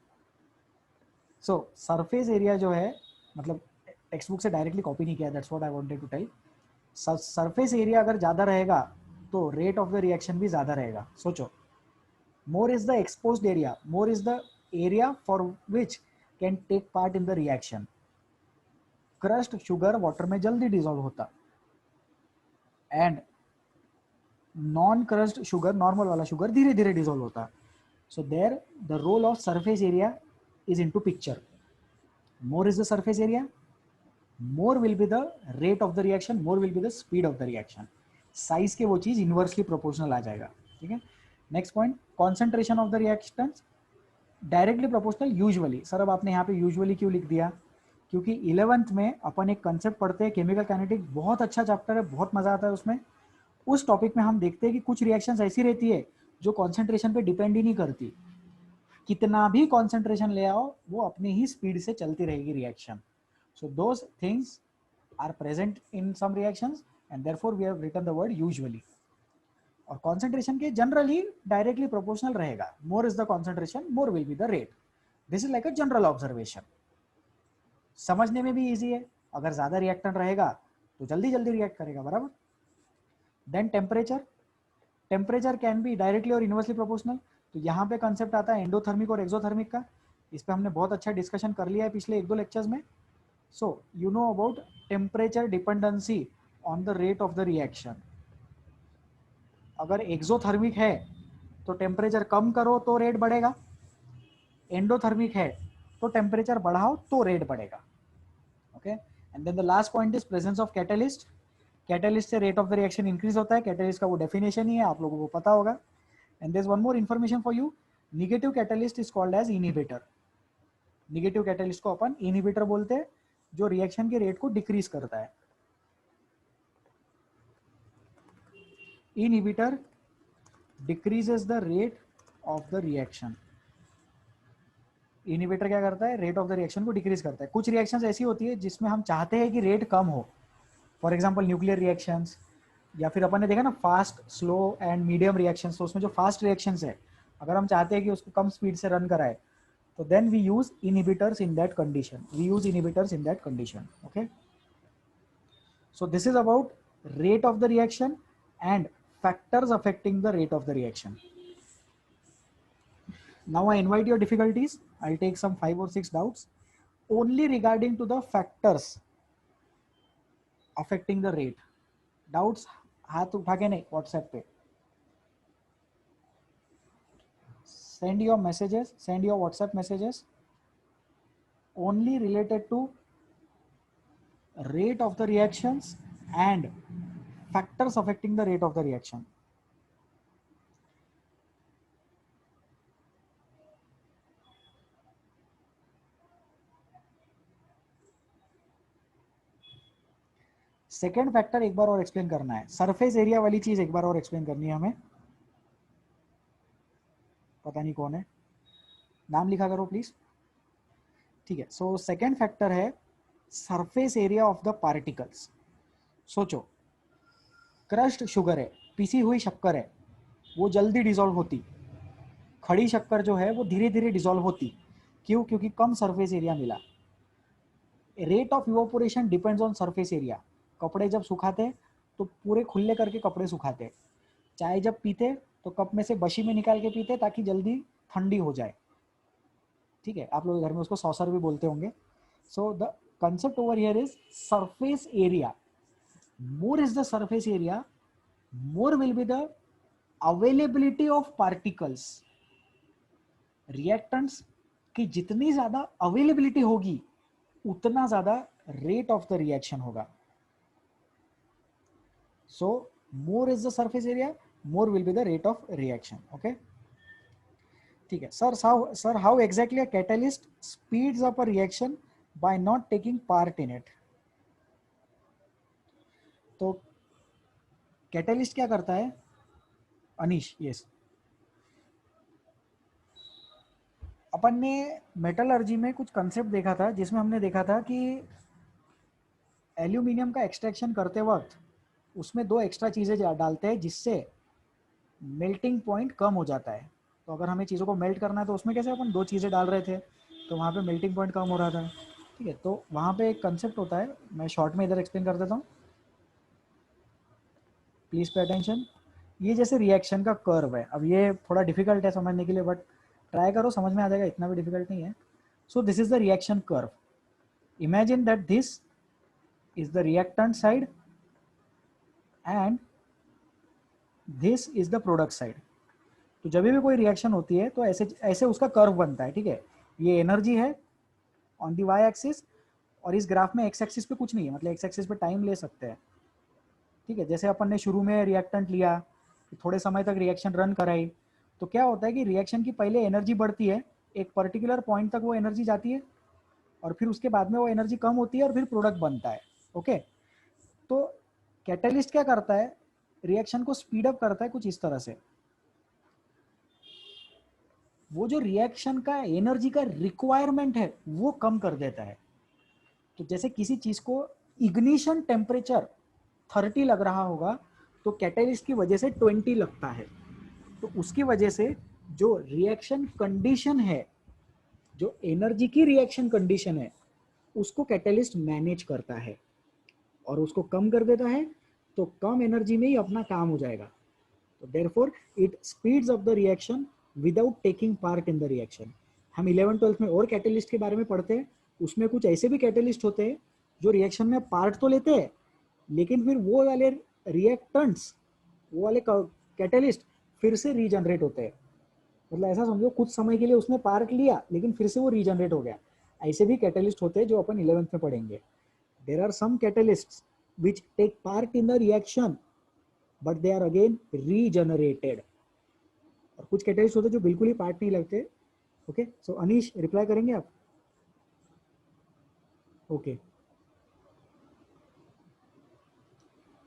सो सरफेस एरिया जो है, मतलब टेक्स्ट बुक से डायरेक्टली कॉपी नहीं किया, that's what I wanted to tell. Surface area अगर ज़्यादा रहेगा तो रेट ऑफ द रिएक्शन भी ज़्यादा रहेगा. सोचो, more is the exposed area, more is the area for which can take part in the reaction. Crushed sugar water में जल्दी डिजोल्व होता, and non crushed sugar, normal वाला शुगर, धीरे धीरे डिजोल्व होता. So there the role of surface area is into picture. More is the surface area, more will be the rate of the reaction, more will be the speed of the reaction. Size के वो चीज inversely proportional आ जाएगा, ठीक है. Next point, concentration of the reactants directly proportional usually. Sir अब आपने यहाँ पे यूजुअली क्यों लिख दिया? क्योंकि 11th में अपन एक कंसेप्ट पढ़ते हैं केमिकल काइनेटिक, बहुत अच्छा चैप्टर है, बहुत मजा आता है उसमें. उस टॉपिक में हम देखते हैं कि कुछ रिएक्शंस ऐसी रहती है जो कॉन्सेंट्रेशन पे डिपेंड ही नहीं करती. कितना भी कॉन्सेंट्रेशन ले आओ वो अपनी ही स्पीड से चलती रहेगी reaction. So those things are present in some reactions and therefore we have written the word usually. और concentration के generally directly proportional रहेगा. More is the concentration, more will be the rate. This is like a general observation. समझने में भी easy है. अगर ज़्यादा reactant रहेगा तो जल्दी जल्दी react करेगा, बराबर. Then temperature. Temperature can be directly और inversely proportional. तो यहाँ पे concept आता है एंडोथर्मिक और एक्सोथर्मिक का. इस पे हमने बहुत अच्छा डिस्कशन कर लिया है पिछले 1-2 लेक्चर्स में. So you know about temperature dependency on the rate of the reaction. अगर एक्सोथर्मिक है तो टेम्परेचर कम करो तो रेट बढ़ेगा, एंडोथर्मिक है तो टेम्परेचर बढ़ाओ तो रेट बढ़ेगा. Okay, and then the last point is presence of catalyst. Catalyst से rate of the reaction increase होता है. कैटलिस्ट का वो डेफिनेशन ही है, आप लोगों को पता होगा. And there is one more information for you. Negative catalyst is called as inhibitor. Negative catalyst को अपन इनहिबिटर बोलते हैं, जो रिएक्शन के रेट को डिक्रीज करता है. Inhibitor decreases the rate of the reaction. Inhibitor क्या करता है? रेट ऑफ द रिएक्शन को डिक्रीज करता है. कुछ रिएक्शंस ऐसी होती है जिसमें हम चाहते हैं कि रेट कम हो, फॉर एग्जांपल न्यूक्लियर रिएक्शंस, या फिर अपन ने देखा ना fast, slow and medium reactions. तो उसमें जो फास्ट रिएक्शंस है, अगर हम चाहते हैं कि उसको कम स्पीड से रन कराए, so then we use inhibitors in that condition. We use inhibitors in that condition. Okay, so this is about rate of the reaction and factors affecting the rate of the reaction. Now I invite your difficulties. I'll take some 5 or 6 doubts only regarding to the factors affecting the rate. Doubts हाथ उठा के नहीं, WhatsApp पे send your messages, send your WhatsApp messages only related to rate of the reactions and factors affecting the rate of the reaction. Second factor एक बार और explain करना है, surface area वाली चीज एक बार और एक्सप्लेन करनी है हमें। पता नहीं कौन है, नाम लिखा करो प्लीज। ठीक है, सो सेकेंड फैक्टर है surface area of the particles. सोचो, क्रश्ड शुगर है, पिसी हुई शक्कर है, वो जल्दी डिसॉल्व होती, खड़ी शक्कर जो है वो धीरे धीरे डिसॉल्व होती। क्यों? क्योंकि कम सरफेस एरिया मिला। Rate of evaporation depends on surface area. कपड़े जब सुखाते तो पूरे खुले करके कपड़े सुखाते, चाय जब पीते तो कप में से बशी में निकाल के पीते ताकि जल्दी ठंडी हो जाए। ठीक है, आप लोग घर में उसको सॉसर भी बोलते होंगे। So the concept over here is surface area. More is the surface area, more will be the availability of particles. Reactants की जितनी ज्यादा अवेलेबिलिटी होगी उतना ज्यादा रेट ऑफ द रिएक्शन होगा। So more is the surface area, more will be the rate of reaction. Okay, ठीक है sir, how exactly a catalyst speeds up a reaction by not taking part in it? तो catalyst क्या करता है Anish? Yes, अपन ने metallurgy में कुछ concept देखा था जिसमें हमने देखा था कि एल्यूमिनियम का एक्सट्रैक्शन करते वक्त उसमें दो एक्स्ट्रा चीज़ें डालते हैं जिससे मेल्टिंग पॉइंट कम हो जाता है। तो अगर हमें चीज़ों को मेल्ट करना है तो उसमें कैसे अपन दो चीज़ें डाल रहे थे, तो वहाँ पे मेल्टिंग पॉइंट कम हो रहा था। ठीक है, तो वहाँ पे एक कंसेप्ट होता है, मैं शॉर्ट में इधर एक्सप्लेन कर देता हूँ, प्लीज़ पे अटेंशन। ये जैसे रिएक्शन का कर्व है, अब ये थोड़ा डिफिकल्ट है समझने के लिए बट ट्राई करो, समझ में आ जाएगा, इतना भी डिफिकल्ट नहीं है। So this is the reaction curve. Imagine that this is the reactant side and this is the product side. तो जब भी कोई रिएक्शन होती है तो ऐसे ऐसे उसका कर्व बनता है। ठीक है, ये एनर्जी है ऑन दी वाई एक्सिस, और इस ग्राफ में एक्स एक्सिस पे कुछ नहीं है, मतलब एक्स एक्सिस पे टाइम ले सकते हैं। ठीक है, जैसे अपन ने शुरू में रिएक्टेंट लिया, थोड़े समय तक रिएक्शन रन कराई, तो क्या होता है कि रिएक्शन की पहले एनर्जी बढ़ती है, एक पर्टिकुलर पॉइंट तक वो एनर्जी जाती है और फिर उसके बाद में वो एनर्जी कम होती है और फिर प्रोडक्ट बनता है। ओके, तो कैटलिस्ट क्या करता है, रिएक्शन को स्पीड अप करता है कुछ इस तरह से। वो जो रिएक्शन का एनर्जी का रिक्वायरमेंट है वो कम कर देता है। तो जैसे किसी चीज को इग्निशन टेम्परेचर 30 लग रहा होगा तो कैटलिस्ट की वजह से 20 लगता है। तो उसकी वजह से जो रिएक्शन कंडीशन है, जो एनर्जी की रिएक्शन कंडीशन है, उसको कैटलिस्ट मैनेज करता है और उसको कम कर देता है, तो कम एनर्जी में ही अपना काम हो जाएगा। तो therefore it speeds up the reaction without taking part in the reaction. हम 11th-12th में और कैटलिस्ट के बारे में पढ़ते हैं, उसमें कुछ ऐसे भी कैटलिस्ट होते हैं जो रिएक्शन में पार्ट तो लेते हैं लेकिन फिर वो वाले रिएक्टेंट्स, वो वाले कैटलिस्ट फिर से रीजनरेट होते हैं। मतलब ऐसा समझो कुछ समय के लिए उसने पार्ट लिया लेकिन फिर से वो रीजनरेट हो गया। ऐसे भी कैटलिस्ट होते हैं जो अपन 11th में पढ़ेंगे। There are some catalysts which take part in the reaction but they are again regenerated, और कुछ कैटलिस्ट होते हैं जो बिल्कुल ही पार्ट नहीं लगते। ओके, सो अनीश रिप्लाई करेंगे आप? ओके,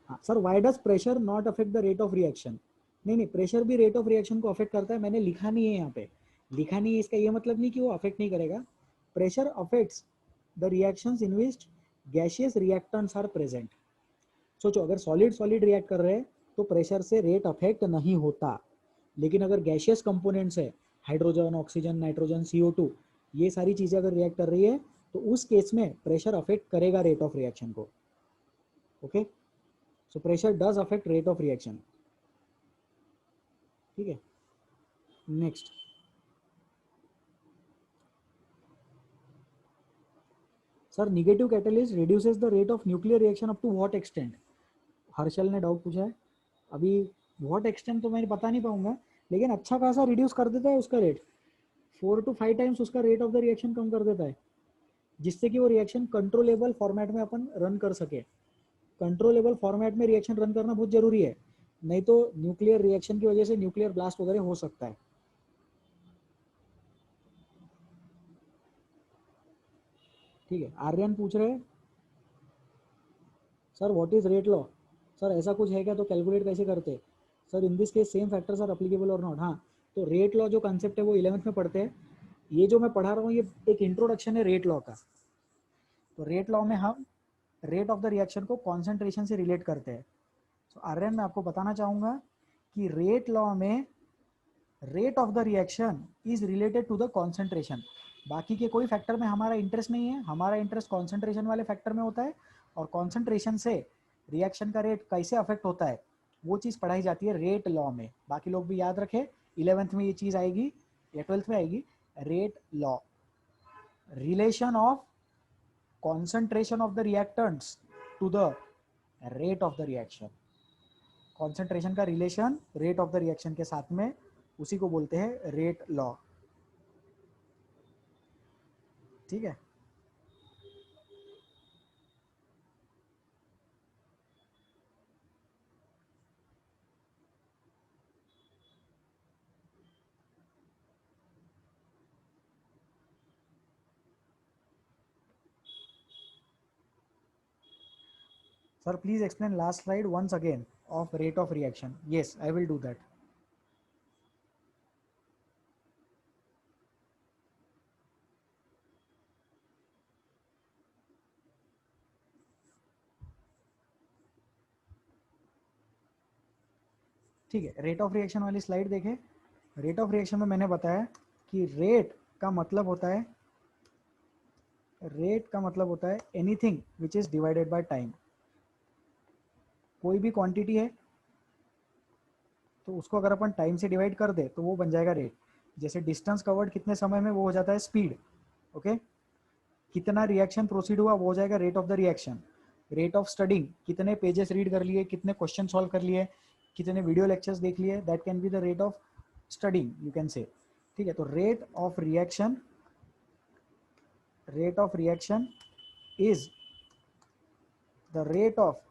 हाँ sir, why does pressure not affect the rate of reaction? नहीं नहीं, प्रेशर भी रेट ऑफ रिएक्शन को अफेक्ट करता है, मैंने लिखा नहीं है यहाँ पे, लिखा नहीं है इसका ये मतलब नहीं कि वो अफेक्ट नहीं करेगा। Pressure affects the reactions in which gaseous reactants are present. सोचो, अगर सॉलिड सॉलिड रिएक्ट कर रहे हैं तो प्रेशर से रेट अफेक्ट नहीं होता, लेकिन अगर गैसियस कंपोनेंट्स है, हाइड्रोजन, ऑक्सीजन, नाइट्रोजन, CO2, ये सारी चीजें अगर रिएक्ट कर रही है तो उस केस में प्रेशर अफेक्ट करेगा रेट ऑफ रिएक्शन को। Okay, so pressure does affect rate of reaction. ठीक है, next. Sir, negative catalyst reduces the rate of nuclear reaction up to what extent? Harshal ने डाउट पूछा है। अभी व्हाट एक्सटेंट तो मैं बता नहीं पाऊंगा, लेकिन अच्छा खासा रिड्यूस कर देता है उसका रेट, 4 to 5 टाइम्स उसका रेट ऑफ द रिएक्शन कम कर देता है, जिससे कि वो रिएक्शन कंट्रोलेबल फॉर्मेट में अपन रन कर सके। कंट्रोलेबल फॉर्मेट में रिएक्शन रन करना बहुत जरूरी है, नहीं तो न्यूक्लियर रिएक्शन की वजह से न्यूक्लियर ब्लास्ट वगैरह हो सकता है। ठीक है, आर्यन पूछ रहे हैं sir what is rate law, sir ऐसा कुछ है क्या, तो कैलकुलेट कैसे करते, sir in this case same factors are applicable और नॉट। हाँ, तो रेट लॉ जो कंसेप्ट है वो 11th में पढ़ते हैं। ये जो मैं पढ़ा रहा हूँ ये एक इंट्रोडक्शन है रेट लॉ का। तो रेट लॉ में हम रेट ऑफ द रिएक्शन को कॉन्सेंट्रेशन से रिलेट करते हैं। तो आर्यन मैं आपको बताना चाहूँगा कि रेट लॉ में rate of the reaction is related to the concentration. बाकी के कोई फैक्टर में हमारा इंटरेस्ट नहीं है, हमारा इंटरेस्ट कॉन्सेंट्रेशन वाले फैक्टर में होता है, और कॉन्सेंट्रेशन से रिएक्शन का रेट कैसे अफेक्ट होता है वो चीज़ पढ़ाई जाती है रेट लॉ में। बाकी लोग भी याद रखें, 11th में ये चीज़ आएगी या 12th में आएगी, rate law, relation of concentration of the reactants to the rate of the reaction। concentration का relation rate of the reaction के साथ में, उसी को बोलते हैं रेट लॉ। ठीक है, sir please explain last slide once again of rate of reaction. Yes I will do that. ठीक है, रेट ऑफ रिएक्शन वाली स्लाइड देखें। रेट ऑफ रिएक्शन में मैंने बताया कि रेट का मतलब होता है, रेट का मतलब होता है anything which is divided by time. कोई भी क्वांटिटी है तो उसको अगर अपन टाइम से डिवाइड कर दे तो वो बन जाएगा रेट। जैसे डिस्टेंस कवर्ड कितने समय में, वो हो जाता है स्पीड। ओके, कितना रिएक्शन प्रोसीड हुआ वो हो जाएगा rate of the reaction. Rate of studying, कितने पेजेस रीड कर लिए, कितने क्वेश्चन सॉल्व कर लिए, कितने वीडियो लेक्चर्स देख लिए, that can be the rate of studying you can say. ठीक है, तो rate of reaction, rate of reaction is the rate of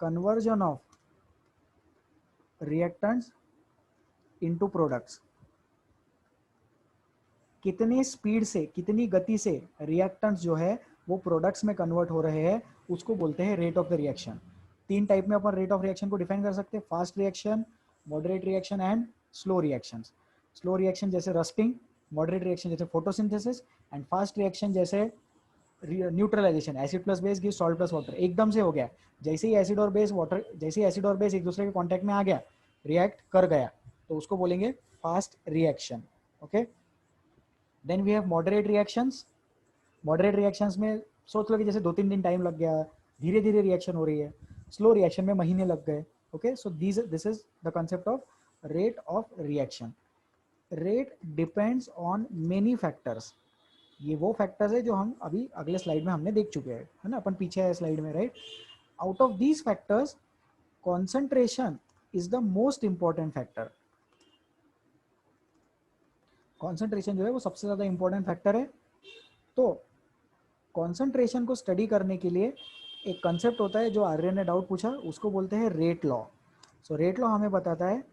conversion of reactants into products. कितनी स्पीड से, कितनी गति से रिएक्टेंट्स जो है वो प्रोडक्ट्स में कन्वर्ट हो रहे हैं, उसको बोलते हैं रेट ऑफ द रिएक्शन। तीन टाइप में अपन रेट ऑफ रिएक्शन को डिफाइन कर सकते हैं, fast reaction, moderate reaction and slow reactions. Slow reaction जैसे रस्टिंग, मॉडरेट रिएक्शन जैसे फोटोसिंथेसिस, एंड फास्ट रिएक्शन जैसे neutralization, acid plus base give salt plus water. एकदम से हो गया, जैसे ही एसिड और बेस वाटर, जैसे ही एसिड और बेस एक दूसरे के कांटेक्ट में आ गया, रिएक्ट कर गया, तो उसको बोलेंगे fast reaction. Okay, then we have moderate reactions. Moderate reactions में सोच लो कि जैसे 2-3 दिन टाइम लग गया, धीरे धीरे रिएक्शन हो रही है। स्लो रिएक्शन में महीने लग गए। Okay, so this is the concept of rate of reaction. Rate depends on many factors. ये वो फैक्टर्स है जो हम अभी अगले स्लाइड में हमने देख चुके हैं, है ना, अपन पीछे है स्लाइड में, right. Out of these factors concentration is the most important factor. Concentration जो है वो सबसे ज्यादा इंपॉर्टेंट फैक्टर है। तो कॉन्सेंट्रेशन को स्टडी करने के लिए एक कंसेप्ट होता है जो आर्यन ने डाउट पूछा, उसको बोलते हैं rate law. So rate law हमें बताता है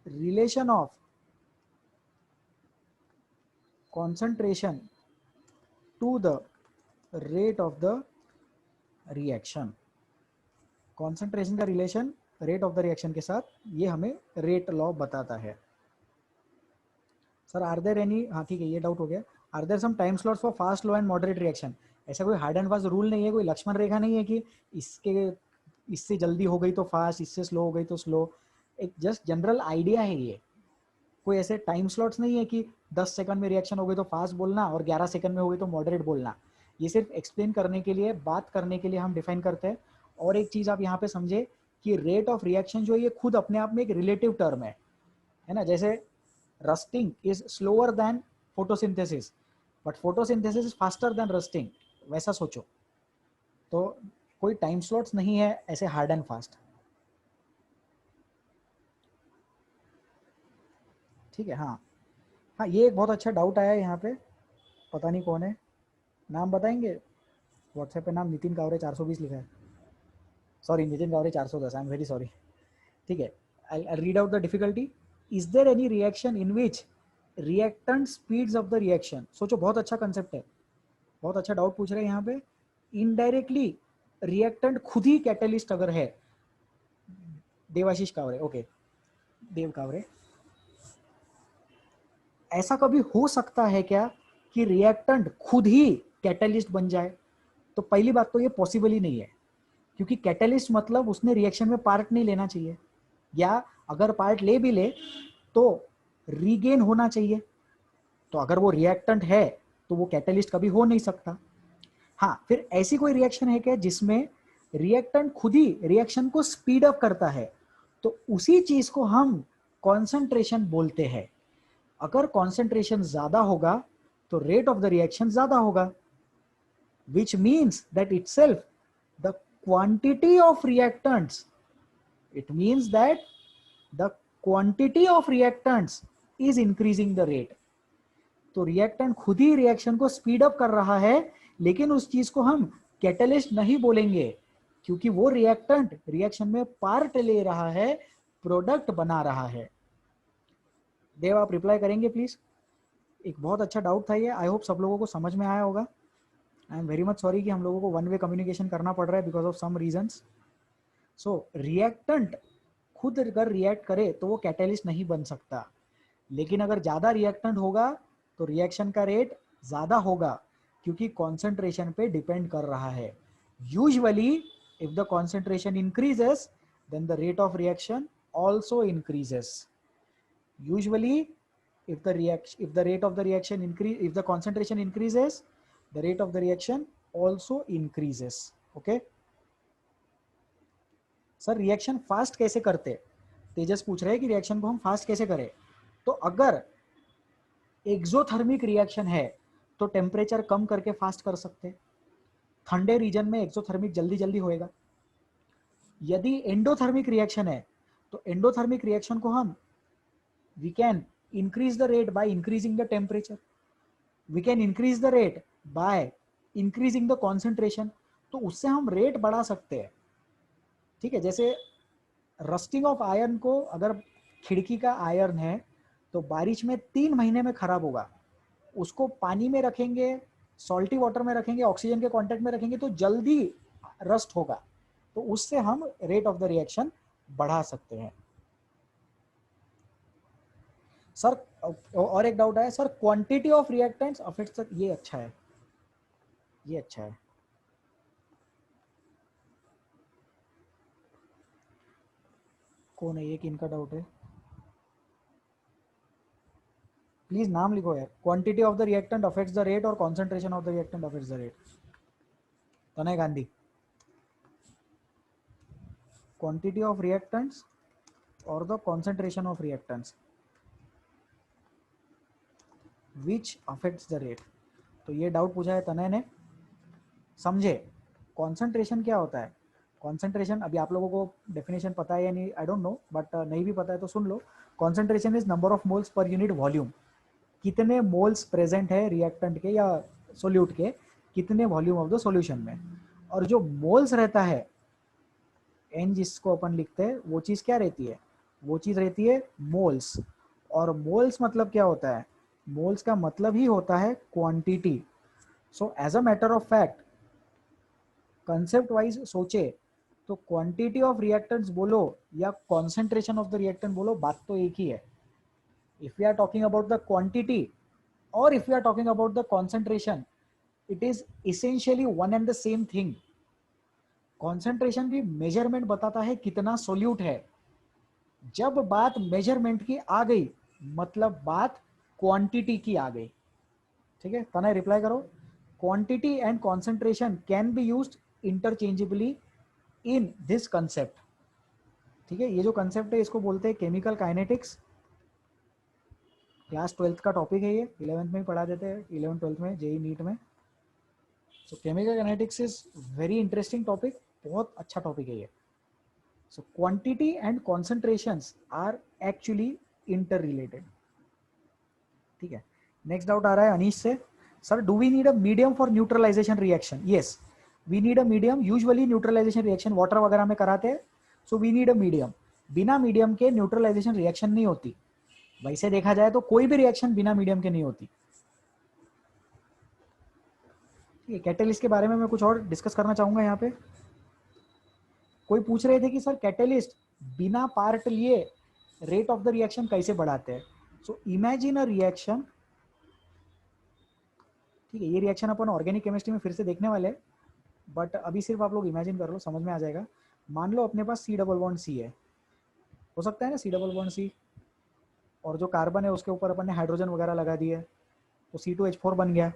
relation of concentration to the rate of the reaction. Concentration का relation rate of the reaction के साथ, ये हमें रेट लॉ बताता है। सर आर देयर एनी, हाँ ठीक है, ये डाउट हो गया। Are there some time slots for fast, slow and moderate reaction. ऐसा कोई हार्ड एंड फास्ट रूल नहीं है, कोई लक्ष्मण रेखा नहीं है कि इसके, इससे जल्दी हो गई तो फास्ट, इससे स्लो हो गई तो स्लो। एक जस्ट जनरल आइडिया है ये। कोई ऐसे टाइम स्लॉट्स नहीं है कि 10 सेकंड में रिएक्शन हो गई तो फास्ट बोलना और 11 सेकंड में हो गई तो मॉडरेट बोलना। ये सिर्फ एक्सप्लेन करने के लिए, बात करने के लिए हम डिफाइन करते हैं। और एक चीज आप यहाँ पे समझे कि रेट ऑफ रिएक्शन जो है ये खुद अपने आप में एक रिलेटिव टर्म है ना। जैसे rusting is slower then photosynthesis, but photosynthesis is faster than rusting, वैसा सोचो। तो कोई टाइम स्लॉट्स नहीं है ऐसे हार्ड एंड फास्ट। ठीक है, हाँ हाँ, ये एक बहुत अच्छा डाउट आया है यहाँ पे, पता नहीं कौन है, नाम बताएंगे। व्हाट्सएप पे नाम नितिन कावरे 420 लिखा है, sorry Nitin Kaware 410, I am very sorry. ठीक है, I read out the difficulty. Is there any reaction in which reactant speeds of the reaction. सोचो, बहुत अच्छा कंसेप्ट है, बहुत अच्छा डाउट पूछ रहे हैं यहाँ पे। इनडायरेक्टली रिएक्टेंट खुद ही कैटेलिस्ट अगर है, देवाशीष कावरे, ओके, देव कावरे, ऐसा कभी हो सकता है क्या कि रिएक्टेंट खुद ही कैटेलिस्ट बन जाए? तो पहली बात तो ये पॉसिबल ही नहीं है, क्योंकि कैटेलिस्ट मतलब उसने रिएक्शन में पार्ट नहीं लेना चाहिए, या अगर पार्ट ले भी ले तो रीगेन होना चाहिए। तो अगर वो रिएक्टेंट है तो वो कैटेलिस्ट कभी हो नहीं सकता। हाँ, फिर ऐसी कोई रिएक्शन है क्या जिसमें रिएक्टेंट खुद ही रिएक्शन को स्पीड अप करता है? तो उसी चीज को हम कॉन्सेंट्रेशन बोलते हैं। अगर कॉन्सेंट्रेशन ज्यादा होगा तो रेट ऑफ द रिएक्शन ज्यादा होगा, which means that itself the quantity of reactants, it means that the quantity of reactants is increasing the rate. तो रिएक्टेंट खुद ही रिएक्शन को स्पीड अप कर रहा है, लेकिन उस चीज को हम कैटलिस्ट नहीं बोलेंगे, क्योंकि वो रिएक्टेंट रिएक्शन में पार्ट ले रहा है, प्रोडक्ट बना रहा है। देव, आप रिप्लाई करेंगे प्लीज? एक बहुत अच्छा डाउट था ये, आई होप सब लोगों को समझ में आया होगा। आई एम वेरी मच सॉरी कि हम लोगों को वन वे कम्युनिकेशन करना पड़ रहा है because of some reasons. So reactant खुद अगर रिएक्ट करे तो वो कैटेलिस्ट नहीं बन सकता, लेकिन अगर ज्यादा रिएक्टेंट होगा तो रिएक्शन का रेट ज्यादा होगा, क्योंकि कॉन्सेंट्रेशन पे डिपेंड कर रहा है। Usually if the concentration increases then the rate of reaction also increases. Usually if the rate of the reaction increase, if the concentration increases, the rate of the reaction also increases. Okay sir, reaction fast कैसे करते? तेजस पूछ रहे हैं कि reaction को हम fast कैसे करें। तो अगर एक्सोथर्मिक रिएक्शन है तो टेम्परेचर कम करके फास्ट कर सकते। ठंडे रीजन में एक्सोथर्मिक जल्दी जल्दी होएगा। यदि एंडोथर्मिक रिएक्शन है तो एंडोथर्मिक रिएक्शन को हम we can increase the rate by increasing the temperature, we can increase the rate by increasing the concentration। तो उससे हम रेट बढ़ा सकते हैं। ठीक है, जैसे रस्टिंग ऑफ आयरन को, अगर खिड़की का आयरन है तो बारिश में 3 महीने में खराब होगा, उसको पानी में रखेंगे, सॉल्टी वाटर में रखेंगे, ऑक्सीजन के कांटेक्ट में रखेंगे तो जल्दी रस्ट होगा। तो उससे हम रेट ऑफ द रिएक्शन बढ़ा सकते हैं। सर, और एक डाउट है sir, quantity of reactants affects, ये अच्छा है, ये अच्छा है। कौन है ये, किनका डाउट है? प्लीज नाम लिखो यार। Quantity of the reactant affects the rate और concentration of the reactant affects the rate. Tanay Gandhi, quantity of reactants और the concentration of reactants which affects the rate. तो ये डाउट पूछा है तनय ने। समझे कॉन्सेंट्रेशन क्या होता है? कॉन्सेंट्रेशन, अभी आप लोगों को डेफिनेशन पता है या नहीं आई डोंट नो, बट नहीं भी पता है तो सुन लो। Concentration is number of moles per unit volume. कितने मोल्स प्रेजेंट है रिएक्टेंट के या सोल्यूट के, कितने वॉल्यूम ऑफ द सॉल्यूशन में। और जो मोल्स रहता है, एन जिसको अपन लिखते हैं, वो चीज़ क्या रहती है? वो चीज़ रहती है मोल्स। और मोल्स मतलब क्या होता है? मोल्स का मतलब ही होता है quantity. So as a matter of fact, concept wise सोचे तो क्वांटिटी ऑफ रिएक्टेंट्स बोलो या कॉन्सेंट्रेशन ऑफ द रिएक्टेंट बोलो, बात तो एक ही है। If we are talking about the quantity और if we are talking about the concentration, it is essentially one and the same thing. Concentration भी मेजरमेंट बताता है कितना सोल्यूट है। जब बात मेजरमेंट की आ गई मतलब बात क्वांटिटी की आ गई। ठीक है, तनय रिप्लाई करो। Quantity and concentration can be used interchangeably in this concept. ठीक है, ये जो कंसेप्ट है इसको बोलते हैं केमिकल काइनेटिक्स। क्लास 12th का टॉपिक है ये, 11th में ही पढ़ा देते हैं, 11th 12th में जेई नीट में। So chemical kinetics is very interesting topic, बहुत अच्छा टॉपिक है ये। So quantity and concentrations are actually interrelated. ठीक है, नेक्स्ट डाउट आ रहा है अनीश से। Sir, do we need a medium for neutralization reaction? Yes, we need a medium. Usually neutralization reaction water वगैरह में कराते हैं, so we need a medium. बिना मीडियम के न्यूट्रलाइजेशन रिएक्शन नहीं होती। वैसे देखा जाए तो कोई भी रिएक्शन बिना मीडियम के नहीं होती। कैटेलिस्ट के बारे में मैं कुछ और डिस्कस करना चाहूंगा यहाँ पे। कोई पूछ रहे थे कि सर कैटेलिस्ट बिना पार्ट लिए रेट ऑफ द रिएक्शन कैसे बढ़ाते हैं. So imagine a reaction. ठीक है, ये रिएक्शन अपन ऑर्गेनिक केमिस्ट्री में फिर से देखने वाले हैं, बट अभी सिर्फ आप लोग इमेजिन कर लो, समझ में आ जाएगा. मान लो अपने पास C डबल बॉन्ड C है, हो सकता है ना C डबल बॉन्ड C, और जो कार्बन है उसके ऊपर अपन ने हाइड्रोजन वगैरह लगा दिए, तो C2H4 बन गया.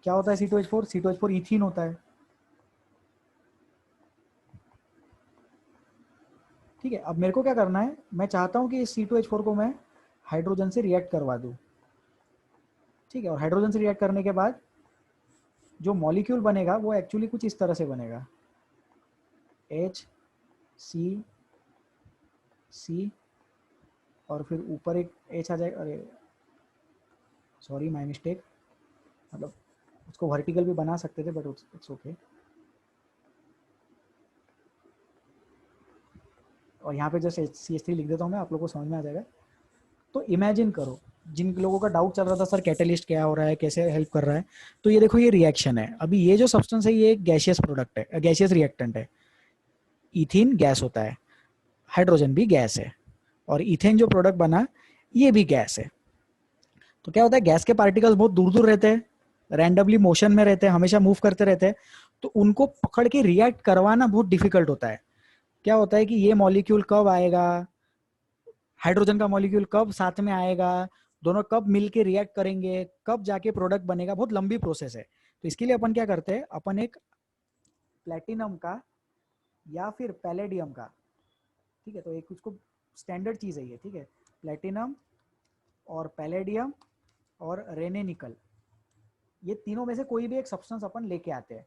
क्या होता है C2H4? C2H4 इथीन होता है. ठीक है, अब मेरे को क्या करना है, मैं चाहता हूँ कि इस C2H4 को मैं हाइड्रोजन से रिएक्ट करवा दूँ. ठीक है, और हाइड्रोजन से रिएक्ट करने के बाद जो मॉलिक्यूल बनेगा वो एक्चुअली कुछ इस तरह से बनेगा, H C C और फिर ऊपर एक H आ जाएगा. अरे सॉरी, माय मिस्टेक. मतलब उसको वर्टिकल भी बना सकते थे, बट इट्स ओके. और यहाँ पे जस्ट CH3 लिख देता हूँ मैं, आप लोगों को समझ में आ जाएगा. तो इमेजिन करो, जिन लोगों का डाउट चल रहा था सर कैटेलिस्ट क्या हो रहा है, कैसे हेल्प कर रहा है, तो ये देखो ये रिएक्शन है. अभी ये जो सब्सटेंस है ये एक गैसियस प्रोडक्ट है, गैसियस रिएक्टेंट है. इथीन गैस होता है, हाइड्रोजन भी गैस है, और इथेन जो प्रोडक्ट बना ये भी गैस है. तो क्या होता है, गैस के पार्टिकल्स बहुत दूर दूर रहते हैं, रैंडमली मोशन में रहते हैं, हमेशा मूव करते रहते हैं, तो उनको पकड़ के रिएक्ट करवाना बहुत डिफिकल्ट होता है. क्या होता है कि ये मॉलिक्यूल कब आएगा, हाइड्रोजन का मॉलिक्यूल कब साथ में आएगा, दोनों कब मिलके रिएक्ट करेंगे, कब जाके प्रोडक्ट बनेगा, बहुत लंबी प्रोसेस है. तो इसके लिए अपन क्या करते हैं, अपन एक प्लेटिनम का या फिर पैलेडियम का, ठीक है, तो एक उसको स्टैंडर्ड चीज है ये. ठीक है, प्लेटिनम और पैलेडियम और रेने निकल, ये तीनों में से कोई भी एक सब्सटेंस अपन लेके आते हैं,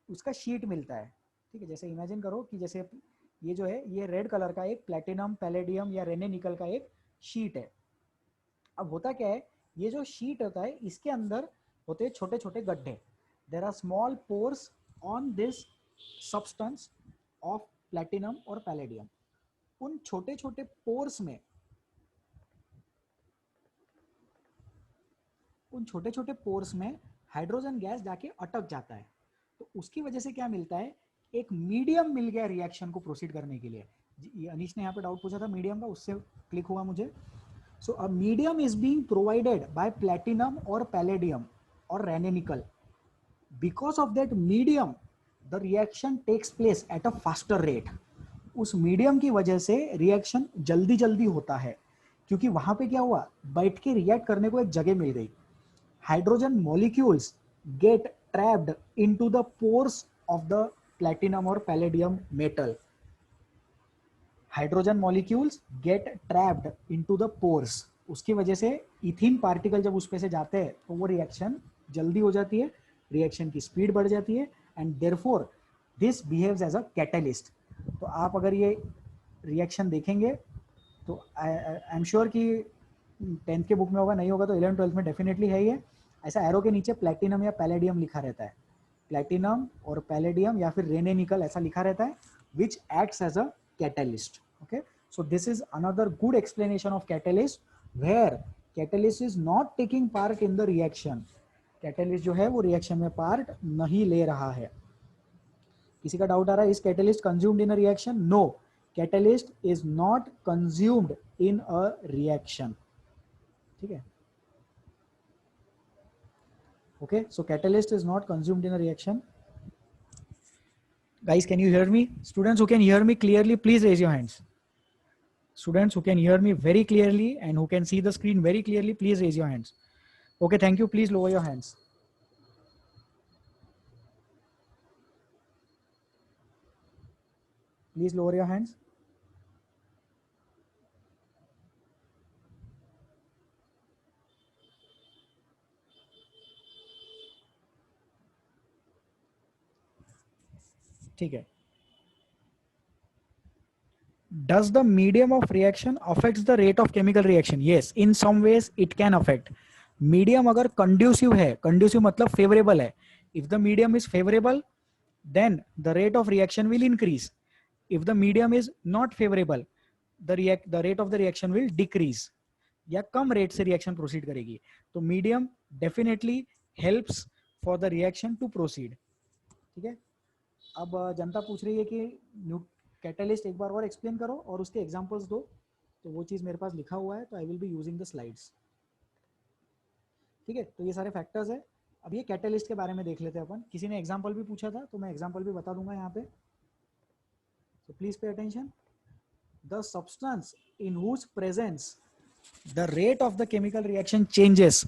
उसका शीट मिलता है. ठीक है, जैसे इमेजिन करो कि जैसे ये जो है ये रेड कलर का एक प्लेटिनम पैलेडियम या रेने निकल का एक शीट है. अब होता क्या है, ये जो शीट होता है इसके अंदर होते हैं छोटे छोटे गड्ढे. There are small pores on this substance of platinum और पैलेडियम. उन छोटे छोटे पोर्स में, उन छोटे छोटे पोर्स में हाइड्रोजन गैस जाके अटक जाता है. तो उसकी वजह से क्या मिलता है, एक मीडियम मिल गया रिएक्शन को प्रोसीड करने के लिए. अनीश ने यहाँ पे डाउट पूछा था मीडियम का, उससे क्लिक हुआ मुझे. So a medium is being provided by platinum और पैलेडियम और Raney nickel. Because of that medium the reaction takes place at a faster rate. उस मीडियम की वजह से रिएक्शन जल्दी जल्दी होता है, क्योंकि वहां पे क्या हुआ, बैठ के रिएक्ट करने को एक जगह मिल गई. Hydrogen molecules get trapped into the pores of the platinum or palladium metal. Hydrogen molecules get trapped into the pores. उसकी वजह से इथिन पार्टिकल जब उस पे से जाते हैं तो वो रिएक्शन जल्दी हो जाती है, रिएक्शन की स्पीड बढ़ जाती है, and therefore this behaves as a catalyst. तो आप अगर ये रिएक्शन देखेंगे तो आई एम श्योर कि 10th के बुक में होगा, नहीं होगा तो 11th 12th में डेफिनेटली है ये. ऐसा एरो के नीचे प्लेटिनम या पैलेडियम लिखा रहता है, प्लेटिनम और पैलेडियम या फिर रेने निकल ऐसा लिखा रहता है, which acts as a catalyst. Okay, so this is another good explanation of catalyst, where catalyst is not taking part in the reaction. Catalyst जो है वो रिएक्शन में पार्ट नहीं ले रहा है. किसी का डाउट आ रहा है, is catalyst consumed in a reaction? No, catalyst is not consumed in a reaction. ठीक है, okay, so catalyst is not consumed in a reaction. Guys, can you hear me? Students who can hear me clearly, please raise your hands. Students who can hear me very clearly and who can see the screen very clearly, please raise your hands. Okay, thank you. Please lower your hands. Please lower your hands. ठीक है. Does the medium of reaction affects the rate of chemical reaction? Yes, in some ways it can affect. Medium अगर conducive है, conducive मतलब favorable है. If the medium is favorable, then the rate of reaction will increase. If the medium is not favorable, the rate of the reaction will decrease. या कम rate से reaction proceed करेगी. तो medium definitely helps for the reaction to proceed. ठीक है, अब जनता पूछ रही है कि कैटलिस्ट एक बार और एक्सप्लेन करो और उसके एग्जांपल्स दो, तो वो चीज़ मेरे पास लिखा हुआ है, तो आई will be using the slides. ठीक है, तो ये सारे फैक्टर्स है। अब ये कैटलिस्ट के बारे में देख लेते हैं अपन। किसी ने एग्जांपल भी पूछा था, तो मैं एग्जांपल भी बता दूंगा यहाँ पे, so please pay attention. The substance in whose presence the rate of the chemical reaction changes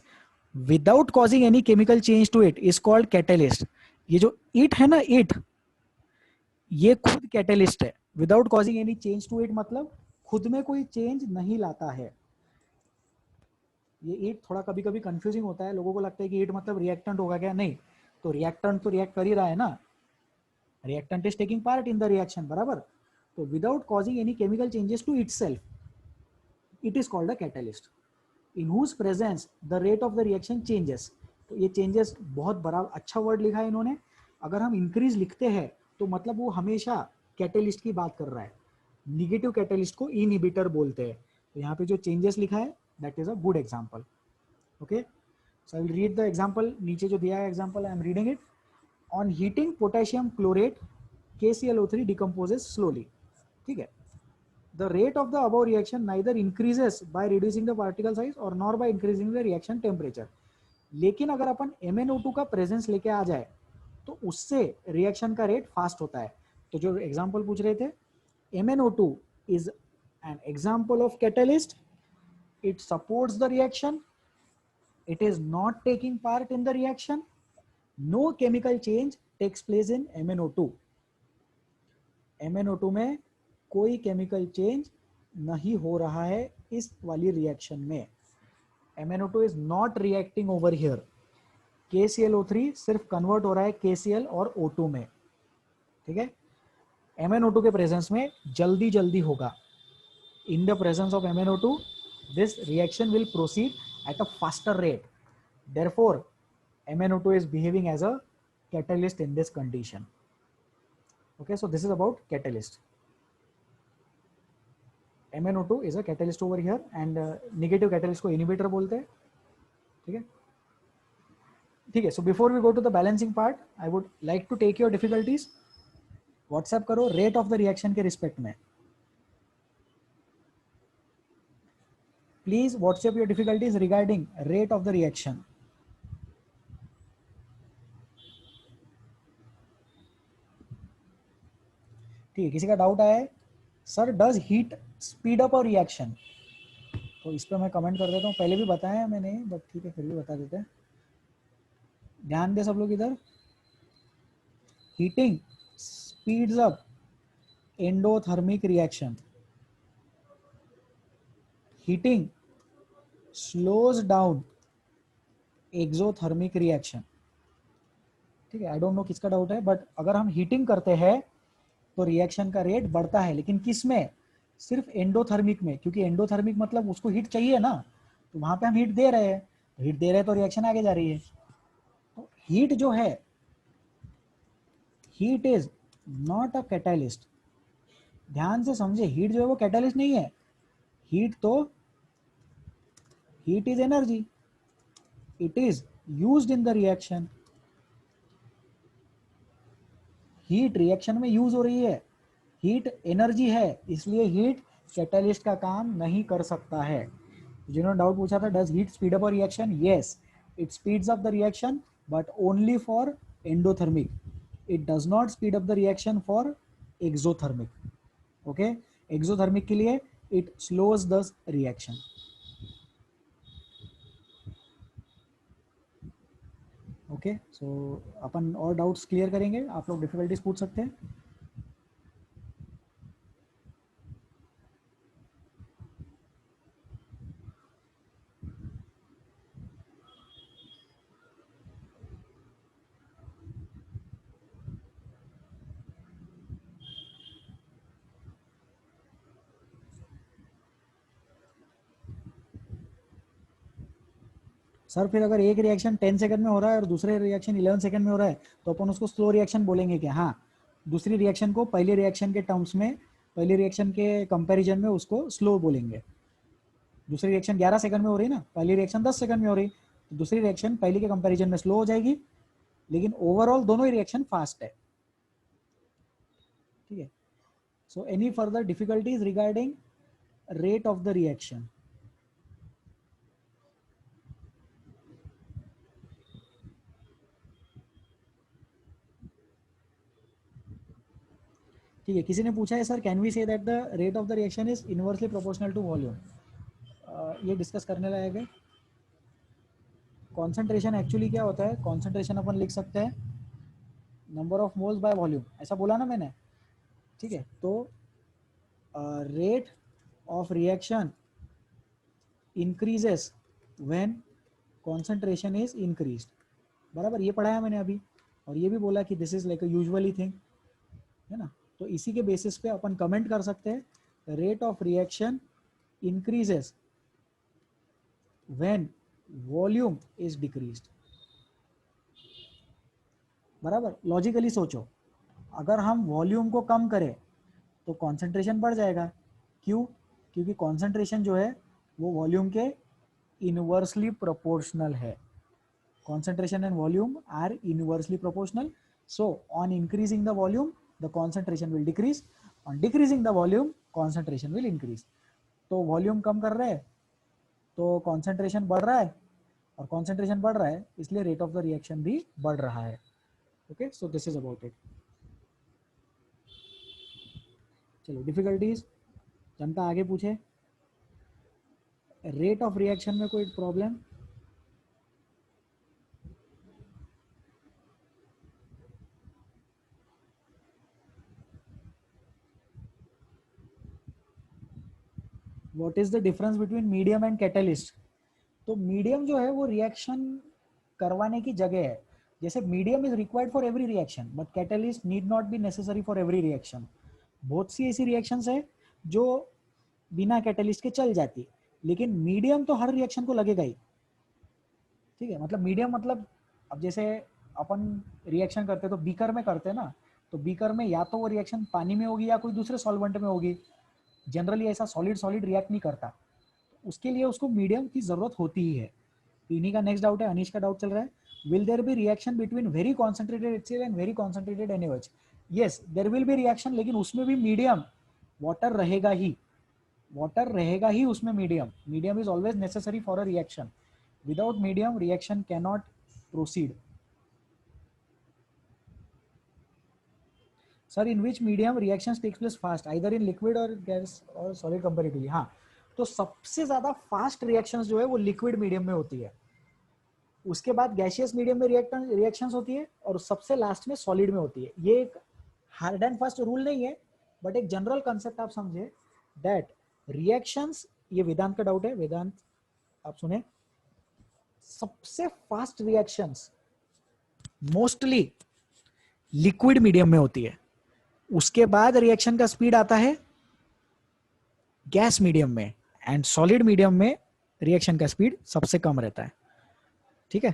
without causing any chemical change to it is called catalyst. ये जो it है ना, it, ये खुद कैटलिस्ट है। Without causing any change to it मतलब खुद में कोई चेंज नहीं लाता है। ये ईट थोड़ा कभी कभी कंफ्यूजिंग होता है, लोगों को लगता है कि ईट मतलब रिएक्टेंट होगा क्या, नहीं, तो रिएक्टेंट तो रिएक्ट कर ही रहा है ना, reactant is taking part in the reaction, बराबर। तो without causing any chemical changes to itself, it is called a catalyst in whose presence the rate of the reaction changes. तो ये चेंजेस बहुत बड़ा अच्छा वर्ड लिखा है इन्होंने। अगर हम इंक्रीज लिखते हैं तो मतलब वो हमेशा कैटलिस्ट की बात कर रहा है। निगेटिव कैटलिस्ट को इनहिबिटर बोलते हैं। तो यहाँ पे जो चेंजेस लिखा है that is a good example. Okay, so I will read the example, नीचे जो दिया है example, I am reading it. On heating potassium chlorate KClO3 decomposes slowly. ठीक है, the rate of the above reaction neither increases by reducing the particle size or nor by increasing the reaction temperature. लेकिन अगर अपन MnO2 का presence लेके आ जाए तो उससे reaction का रेट फास्ट होता है। तो जो एग्जांपल पूछ रहे थे, MnO2 is an example of catalyst. It supports the reaction. It is not taking part in the reaction. No chemical change takes place in MnO2. MnO2 में कोई केमिकल चेंज नहीं हो रहा है इस वाली रिएक्शन में। MnO2 is not reacting over here. KClO3 सिर्फ कन्वर्ट हो रहा है KCl और O2 में। ठीक है, MnO2 के प्रेजेंस में जल्दी जल्दी होगा। In the presence of MnO2 this reaction will proceed eight a faster rate, therefore MnO2 is behaving as a catalyst in this condition. Okay, so this is about catalyst. MnO2 is a catalyst over here and negative catalyst को inhibitor बोलते हैं। ठीक है, ठीक है। So before we go to the balancing part, I would like to take your difficulties. WhatsApp करो rate of the reaction के respect में। Please WhatsApp your difficulties regarding rate of the reaction. ठीक है, किसी का डाउट आया है? Sir does heat speed up a reaction? तो इस पर मैं कमेंट कर देता हूँ, पहले भी बताया है मैंने, बट ठीक है फिर भी बता देते हैं। ध्यान दे सब लोग इधर। Heating speeds up endothermic reaction, heating slows down exothermic reaction. ठीक है, आई डोंट नो किसका डाउट है, बट अगर हम हीटिंग करते हैं तो रिएक्शन का रेट बढ़ता है, लेकिन किस में? सिर्फ एंडोथर्मिक में, क्योंकि एंडोथर्मिक मतलब उसको हीट चाहिए ना, तो वहां पे हम हीट दे रहे हैं, हीट दे रहे हैं तो रिएक्शन आगे जा रही है। तो हीट जो है, heat is not a catalyst. ध्यान से समझे, हीट जो है वो कैटालिस्ट नहीं है। Heat is energy, it is used in the reaction. Heat reaction में यूज हो रही है, हीट एनर्जी है, इसलिए हीट कैटालिस्ट का काम नहीं कर सकता है। जिन्होंने डाउट पूछा था does heat speed up a reaction, yes it speeds up the reaction but only for endothermic, it does not speed up the reaction for exothermic. Okay, exothermic के लिए it slows the reaction. Okay, so अपन और doubts clear करेंगे, आप लोग difficulties पूछ सकते हैं। सर फिर अगर एक रिएक्शन 10 सेकंड में हो रहा है और दूसरे रिएक्शन 11 सेकंड में हो रहा है तो अपन उसको स्लो रिएक्शन बोलेंगे क्या? हाँ, दूसरी रिएक्शन को पहले रिएक्शन के टर्म्स में, पहले रिएक्शन के कंपैरिजन में उसको स्लो बोलेंगे। दूसरी रिएक्शन 11 सेकंड में हो रही है ना, पहली रिएक्शन 10 सेकंड में हो रही, तो दूसरी रिएक्शन पहले के कंपैरिजन में स्लो हो जाएगी, लेकिन ओवरऑल दोनों ही रिएक्शन फास्ट है। ठीक है. So any further difficulties regarding rate of the reaction? ठीक है, किसी ने पूछा है sir can we say that the rate of the reaction is inversely proportional to volume. ये डिस्कस करने लायक है. कॉन्सेंट्रेशन एक्चुअली क्या होता है? कॉन्सेंट्रेशन अपन लिख सकते हैं number of moles by volume, ऐसा बोला ना मैंने. ठीक है, तो rate of reaction increases when concentration is increased. बराबर, ये पढ़ाया मैंने अभी. और ये भी बोला कि this is like a usually thing, है ना. तो इसी के बेसिस पे अपन कमेंट कर सकते हैं rate of reaction increases when volume is decreased. बराबर, लॉजिकली सोचो, अगर हम वॉल्यूम को कम करें तो कॉन्सेंट्रेशन बढ़ जाएगा. क्यों? क्योंकि कॉन्सेंट्रेशन जो है वो वॉल्यूम के इनवर्सली प्रोपोर्शनल है. concentration and volume are inversely proportional. So on increasing the volume the concentration will decrease, on decreasing the volume concentration will increase. तो वॉल्यूम कम कर रहे हैं तो concentration बढ़ रहा है, और concentration बढ़ रहा है इसलिए rate of the reaction भी बढ़ रहा है. Okay, so this is about it. चलो डिफिकल्टीज जनता आगे पूछे. रेट ऑफ रिएक्शन में कोई problem? What is the difference between medium and catalyst? तो मीडियम जो है वो रिएक्शन करवाने की जगह है. जैसे medium is required for every reaction but catalyst need not be necessary for every reaction. बहुत सी ऐसी रिएक्शंस है जो बिना कैटलिस्ट के चल जाती, लेकिन मीडियम तो हर रिएक्शन को लगेगा ही. ठीक है, मतलब मीडियम मतलब अब जैसे अपन रिएक्शन करते तो बीकर में करते ना, तो बीकर में या तो वो रिएक्शन पानी में होगी या कोई दूसरे सॉल्वेंट में होगी. जनरली ऐसा सॉलिड सॉलिड रिएक्ट नहीं करता, उसके लिए उसको मीडियम की जरूरत होती ही है. इन्हीं का नेक्स्ट डाउट है, अनीश का डाउट चल रहा है. Will there be reaction between very concentrated HCl and very concentrated NaOH? Yes, there will be reaction, लेकिन उसमें भी मीडियम वाटर रहेगा ही. वाटर रहेगा ही उसमें. Medium is always necessary for a reaction. Without medium reaction can not proceed. Sir in which medium reactions takes place fast, either in liquid और gas और solid comparatively? हाँ, तो सबसे ज्यादा फास्ट रिएक्शंस जो है वो लिक्विड मीडियम में होती है. उसके बाद गैसियस मीडियम में रिएक्शंस होती है, और सबसे लास्ट में सॉलिड में होती है. ये एक हार्ड एंड फास्ट रूल नहीं है, बट एक जनरल कंसेप्ट आप समझे दैट रिएक्शंस, ये वेदांत का डाउट है, वेदांत आप सुने, सबसे fast reactions mostly liquid medium में होती है. उसके बाद रिएक्शन का स्पीड आता है गैस मीडियम में, एंड सॉलिड मीडियम में रिएक्शन का स्पीड सबसे कम रहता है. ठीक है,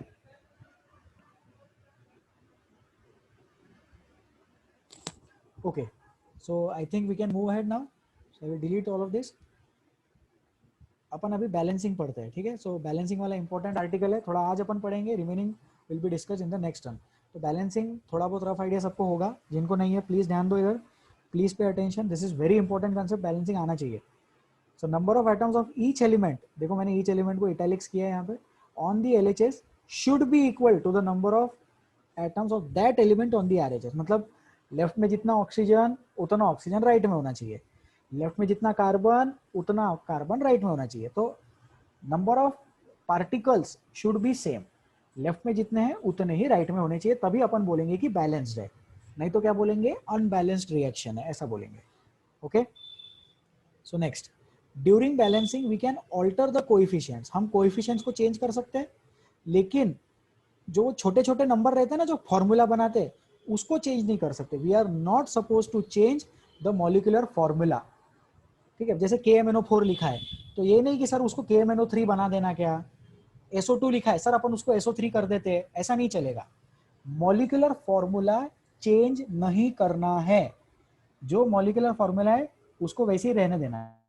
okay. So I think we can move ahead now. So we delete all of this. अपन अभी बैलेंसिंग पढ़ते हैं. ठीक है, सो बैलेंसिंग वाला इंपॉर्टेंट आर्टिकल है, थोड़ा आज अपन पढ़ेंगे, remaining will be discussed in the next term. तो बैलेंसिंग थोड़ा बहुत रफ आइडिया सबको होगा, जिनको नहीं है प्लीज ध्यान दो इधर, please pay attention, this is very important concept, balancing आना चाहिए. So number of atoms of each element, देखो मैंने ईच एलिमेंट को इटैलिक्स किया है यहाँ पे, on the LHS should be equal to the number of atoms of that element on the RHS. मतलब लेफ्ट में जितना ऑक्सीजन उतना ऑक्सीजन राइट में होना चाहिए, लेफ्ट में जितना कार्बन उतना कार्बन राइट में होना चाहिए. तो number of particles should be same, left में जितने हैं उतने ही राइट में होने चाहिए, तभी अपन बोलेंगे कि बैलेंस्ड है. नहीं तो क्या बोलेंगे? अनबैलेंस्ड रिएक्शन है, ऐसा बोलेंगे. Okay, so next, during balancing we can alter the coefficients. हम कोएफिशिएंट्स को चेंज कर सकते हैं, लेकिन जो छोटे छोटे नंबर रहते हैं ना जो फॉर्मूला बनाते हैं, उसको चेंज नहीं कर सकते. We are not suppose to change the molecular formula. ठीक है, जैसे KMNO4 लिखा है, तो ये नहीं कि सर उसको KMNO3 बना देना, क्या SO2 लिखा है सर अपन उसको SO3 कर देते हैं, ऐसा नहीं चलेगा. मॉलिक्यूलर फॉर्मूला चेंज नहीं करना है, जो मॉलिक्यूलर फॉर्मूला है उसको वैसे ही रहने देना है.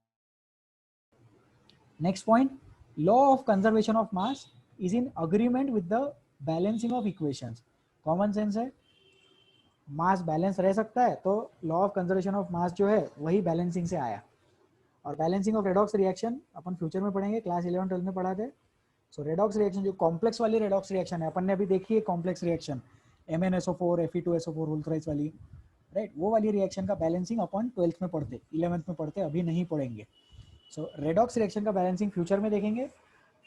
Next point, law of conservation of mass is in agreement with the balancing of equations. Common sense है, मास बैलेंस रह सकता है, तो law of conservation of mass जो है वही बैलेंसिंग से आया। और balancing of redox reaction upon future में पढ़ेंगे, क्लास 11-12 में पढ़ा थे। सो रेडॉक्स रिएक्शन जो कॉम्प्लेक्स वाली रेडॉक्स रिएक्शन है, अपन ने अभी देखी है complex reaction MnSO4 Fe2SO4 whole thrice वाली, राइट, वो वाली रिएक्शन का बैलेंसिंग अपन 12th में पढ़ते, 11th में पढ़ते, अभी नहीं पढ़ेंगे। सो रेडॉक्स रिएक्शन का बैलेंसिंग फ्यूचर में देखेंगे।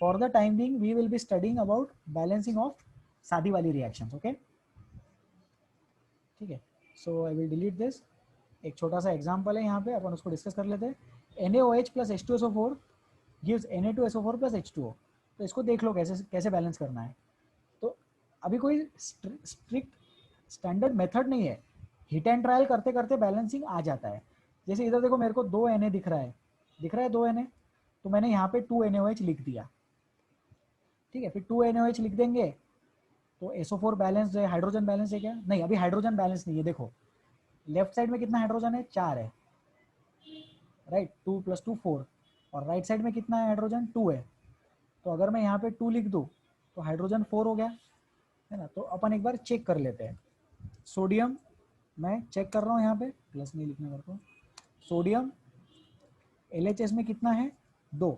For the time being we will be studying about balancing of सादी वाली रिएक्शंस, ओके, ठीक है। So I will delete this. एक छोटा सा एग्जांपल है यहाँ पे, अपन उसको डिस्कस कर लेते हैं। NaOH plus H2SO4 gives Na2SO4 plus H2O। तो इसको देख लो कैसे कैसे बैलेंस करना है। तो अभी कोई स्ट्रिक्ट स्टैंडर्ड मेथड नहीं है, हिट एंड ट्रायल करते करते बैलेंसिंग आ जाता है। जैसे इधर देखो, मेरे को 2 Na दिख रहा है 2 Na, तो मैंने यहाँ पे 2 NaOH लिख दिया, ठीक है। फिर 2 NaOH लिख देंगे तो SO4 बैलेंस है, हाइड्रोजन बैलेंस है क्या? नहीं, अभी हाइड्रोजन बैलेंस नहीं है। देखो लेफ्ट साइड में कितना हाइड्रोजन है? 4 है, राइट, 2 + 2 4। और राइट साइड में कितना है हाइड्रोजन? 2 है। तो अगर मैं यहाँ पे 2 लिख दूँ तो हाइड्रोजन 4 हो गया, है ना। तो अपन एक बार चेक कर लेते हैं। सोडियम मैं चेक कर रहा हूँ, यहाँ पे प्लस नहीं लिखना मेरे को। सोडियम LHS में कितना है? 2।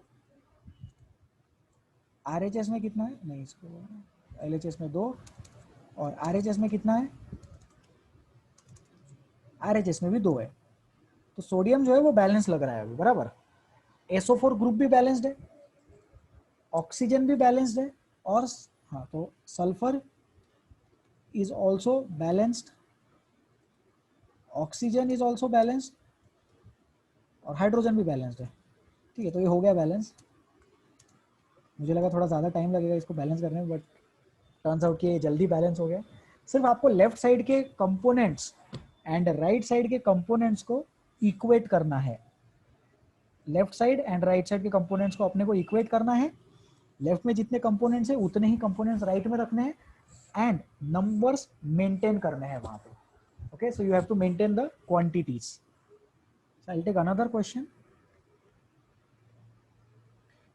RHS में कितना है? नहीं, इसको LHS में 2, और RHS में कितना है? RHS में भी 2 है। तो सोडियम जो है वो बैलेंस लग रहा है अभी, बराबर। SO4 ग्रुप भी बैलेंस्ड है, ऑक्सीजन भी बैलेंस्ड है, और हाँ, तो sulphur is also balanced, oxygen is also balanced, और हाइड्रोजन भी बैलेंस्ड है, ठीक है। तो ये हो गया बैलेंस। मुझे लगा थोड़ा ज़्यादा टाइम लगेगा इसको बैलेंस करने में, बट टर्न्स आउट कि ये जल्दी बैलेंस हो गया। सिर्फ आपको लेफ्ट साइड के कंपोनेंट्स एंड राइट साइड के कंपोनेंट्स को इक्वेट करना है। Left side and right side के कंपोनेंट्स को अपने को इक्वेट करना है। लेफ्ट में जितने कंपोनेंट्स है उतने ही कंपोनेंट्स राइट में रखने हैं, एंड नंबर्स मेंटेन करने हैं वहां पे, okay. So you have to maintain the quantities. So I will take another question,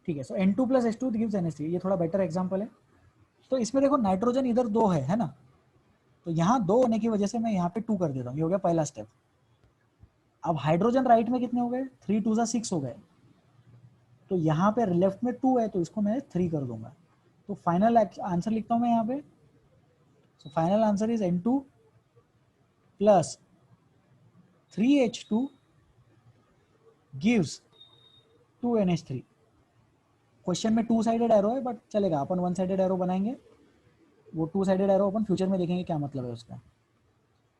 ठीक है। सो N2 + H2 गिव्स NH3, ये थोड़ा बेटर एग्जांपल है। तो इसमें देखो नाइट्रोजन इधर 2 है ना, तो यहाँ 2 होने की वजह से मैं यहाँ पे 2 कर देता हूँ, ये हो गया पहला स्टेप। अब हाइड्रोजन राइट में कितने हो गए? 3 × 2 = 6 हो गए। तो यहाँ पे लेफ्ट में 2 है, तो इसको मैं 3 कर दूंगा। तो फाइनल आंसर लिखता हूँ मैं यहाँ पे। So final answer is N2 + 3H2 gives 2NH3। Question में 2 साइडेड एरो है, बट चलेगा, अपन 1 साइडेड एरो बनाएंगे। वो 2 साइडेड एरो अपन फ्यूचर में देखेंगे क्या मतलब है उसका।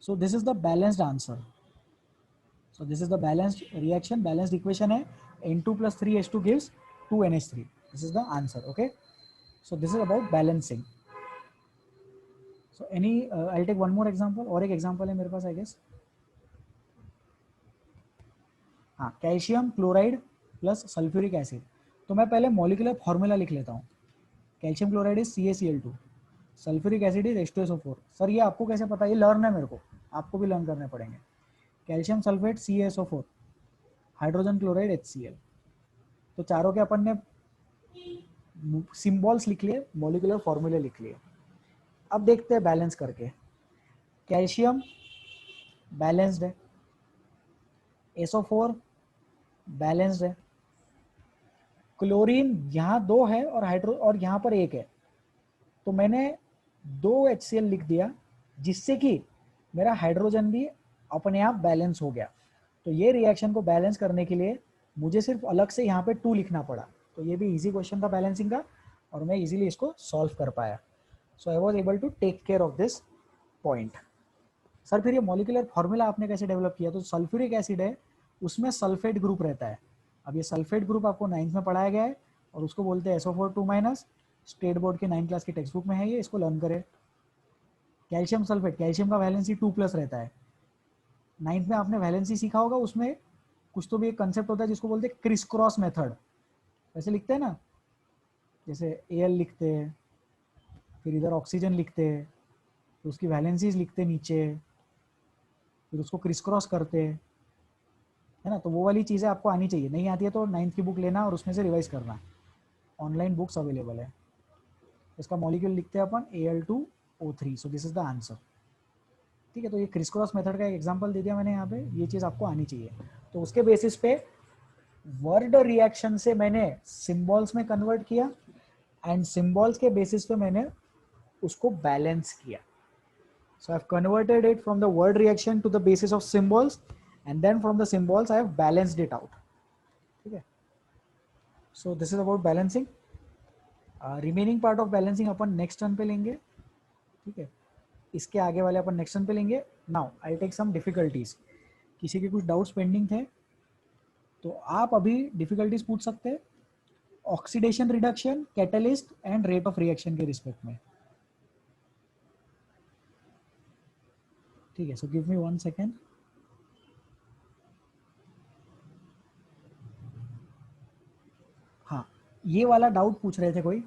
So this is the balanced answer. So this is the balanced reaction, balanced equation है। N2 + 3H2 gives 2NH3। This is the answer, okay. So this is about balancing. So any I will take one more example, और एक example है मेरे पास, I guess. हाँ, calcium chloride plus sulphuric acid. तो मैं पहले मॉलिक्यूलर फॉर्मूला लिख लेता हूँ। Calcium chloride is CaCl2, sulphuric acid is H2SO4। Sir ये आपको कैसे पता? ये लर्न है मेरे को, आपको भी लर्न करने पड़ेंगे। Calcium sulphate CaSO4, hydrogen chloride HCl। तो चारों के अपन ने सिंबल्स लिख लिए, मॉलिक्यूलर फॉर्मूले लिख लिए। अब देखते हैं बैलेंस करके। कैल्शियम बैलेंस्ड है, SO4 बैलेंस्ड है, क्लोरीन यहाँ 2 है और हाइड्रो और यहाँ पर 1 है, तो मैंने 2 HCl लिख दिया, जिससे कि मेरा हाइड्रोजन भी अपने आप बैलेंस हो गया। तो ये रिएक्शन को बैलेंस करने के लिए मुझे सिर्फ अलग से यहाँ पे 2 लिखना पड़ा। तो ये भी इजी क्वेश्चन था बैलेंसिंग का, और मैं इजीली इसको सॉल्व कर पाया। So I was able to take care of this point. Sir फिर ये मॉलिक्यूलर फॉर्मूला आपने कैसे डेवलप किया? तो सल्फ्यूरिक एसिड है, उसमें सल्फेट ग्रुप रहता है। अब ये सल्फेट ग्रुप आपको 9th में पढ़ाया गया है, और उसको बोलते हैं SO4 2-। स्टेट बोर्ड की 9th क्लास की टेक्स्ट बुक में है ये, इसको लर्न करें। कैल्शियम सल्फेट, कैल्शियम का वैलेंसी 2+ रहता है। 9th में आपने वैलेंसी सीखा होगा, उसमें कुछ तो भी एक कंसेप्ट होता है जिसको बोलते हैं क्रिस क्रॉस मेथड। वैसे लिखते हैं ना, जैसे Al लिखते हैं, फिर इधर ऑक्सीजन लिखते हैं, तो उसकी वैलेंसीज लिखते हैं नीचे, फिर उसको क्रिस क्रॉस करते हैं, है ना। तो वो वाली चीज़ें आपको आनी चाहिए। नहीं आती है तो 9th की बुक लेना और उसमें से रिवाइज करना। ऑनलाइन बुक्स अवेलेबल है। इसका मॉलिक्यूल लिखते हैं अपन Al2O3। So this is the answer. ठीक है, तो ये क्रिस क्रॉस मेथड का एक एग्जांपल दे दिया मैंने यहाँ पे, ये चीज़ आपको आनी चाहिए। तो उसके बेसिस पे वर्ड रिएक्शन से मैंने सिंबल्स में कन्वर्ट किया एंड सिंबल्स के बेसिस पे मैंने उसको बैलेंस किया। So I've converted it from the word reaction to the basis of symbols, and then from the symbols I have balanced it out. ठीक है, so this is about balancing. Remaining part of balancing upon next turn पे लेंगे। ठीक है, इसके आगे वाले अपन next turn पे लेंगे। Now I take some difficulties. किसी के कुछ डाउट्स पेंडिंग थे तो आप अभी डिफिकल्टीज पूछ सकते हैं oxidation reduction, catalyst and rate of reaction के रिस्पेक्ट में। ठीक है, सो गिव मी 1 सेकेंड। हाँ, ये वाला डाउट पूछ रहे थे कोई।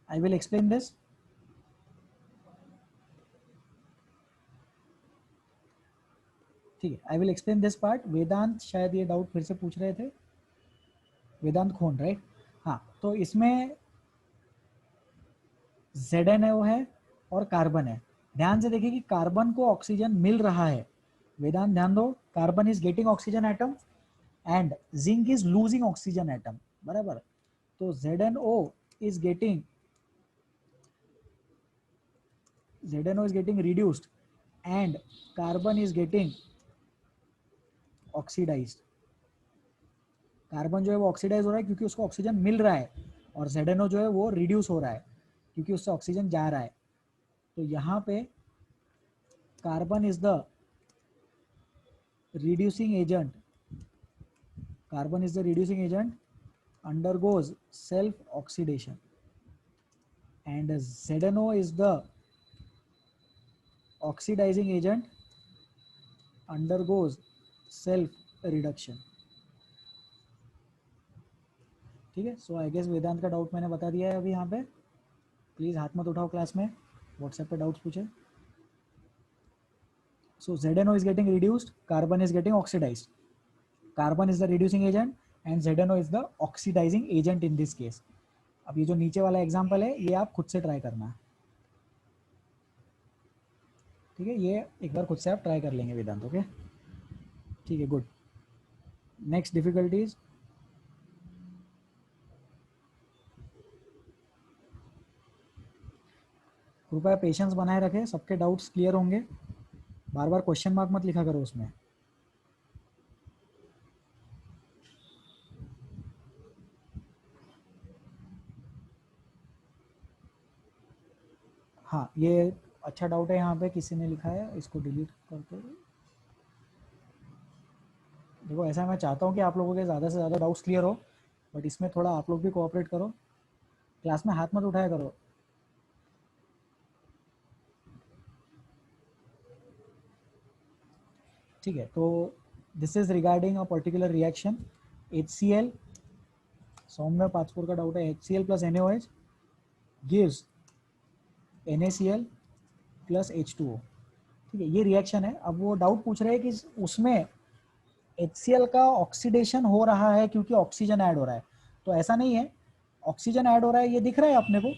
I will explain this. ठीक है, I will explain this part. Vedant शायद ये डाउट फिर से पूछ रहे थे, वेदांत खोन, राइट? हाँ, तो इसमें ZnO है और कार्बन है। ध्यान से देखिए कि कार्बन को ऑक्सीजन मिल रहा है। वेदांत ध्यान दो, carbon is getting oxygen atom and zinc is losing oxygen atom, बराबर? तो ZnO is getting reduced and carbon is getting oxidized. Carbon जो है वो ऑक्सीडाइज हो रहा है क्योंकि उसको ऑक्सीजन मिल रहा है, और ZnO जो है वो रिड्यूस हो रहा है क्योंकि उससे ऑक्सीजन जा रहा है। तो यहाँ पे carbon is the reducing agent, carbon is the reducing agent, undergoes self oxidation, and ZnO is the oxidizing agent, undergoes self reduction। ठीक है, सो आई गेस वेदांत का डाउट मैंने बता दिया है अभी यहाँ पे। प्लीज हाथ मत उठाओ क्लास में, व्हाट्सएप पे डाउट्स पूछे। सो ZnO is getting reduced, carbon is getting oxidized, carbon is the reducing agent and ZnO is the oxidizing agent in this case। अब ये जो नीचे वाला एग्जांपल है ये आप खुद से ट्राई करना है। ठीक है, ये एक बार खुद से आप ट्राई कर लेंगे वेदांत, ओके? ठीक है, गुड। Next difficulties. कृपया पेशेंस बनाए रखें, सबके डाउट्स क्लियर होंगे। बार बार क्वेश्चन मार्क मत लिखा करो उसमें। हाँ, ये अच्छा डाउट है यहाँ पे, किसी ने लिखा है, इसको डिलीट करके। देखो, ऐसा मैं चाहता हूँ कि आप लोगों के ज़्यादा से ज़्यादा डाउट्स क्लियर हो, बट इसमें थोड़ा आप लोग भी कोऑपरेट करो। क्लास में हाथ मत उठाया करो। ठीक है, तो this is regarding a particular reaction HCl। सौम्य पाचपुर का डाउट है HCl plus NaOH gives NaCl plus H2O। ठीक है, ये रिएक्शन है। अब वो डाउट पूछ रहे हैं कि उसमें HCl का ऑक्सीडेशन हो रहा है क्योंकि ऑक्सीजन ऐड हो रहा है। तो ऐसा नहीं है, ऑक्सीजन ऐड हो रहा है ये दिख रहा है अपने को,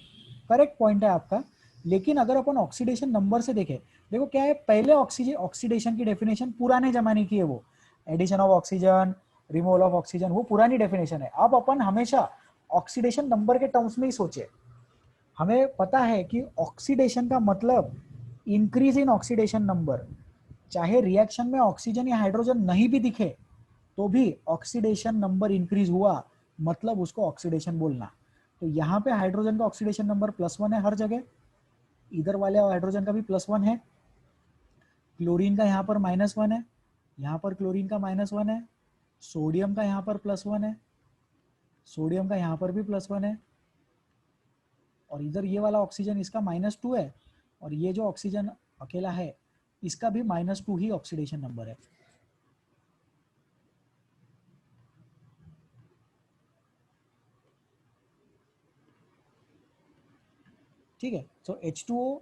करेक्ट पॉइंट है आपका। लेकिन अगर अपन ऑक्सीडेशन नंबर से देखें, देखो क्या है, पहले ऑक्सीडेशन की डेफिनेशन पुराने जमाने की है, वो addition of oxygen, removal of oxygen, वो पुरानी डेफिनेशन है। अब अपन हमेशा ऑक्सीडेशन नंबर के टर्म्स में ही सोचे। हमें पता है कि ऑक्सीडेशन का मतलब इंक्रीज इन ऑक्सीडेशन नंबर। चाहे रिएक्शन में ऑक्सीजन या हाइड्रोजन नहीं भी दिखे तो भी ऑक्सीडेशन नंबर इंक्रीज हुआ, मतलब उसको ऑक्सीडेशन बोलना। तो यहाँ पे हाइड्रोजन का ऑक्सीडेशन नंबर +1 है हर जगह, इधर वाले हाइड्रोजन का भी +1 है, क्लोरीन का यहाँ पर -1 है, यहाँ पर क्लोरीन का -1 है, सोडियम का यहाँ पर +1 है, सोडियम का यहाँ पर भी +1 है, और इधर ये वाला ऑक्सीजन इसका -2 है, और ये जो ऑक्सीजन अकेला है इसका भी -2 ही ऑक्सीडेशन नंबर है। ठीक है, सो H2O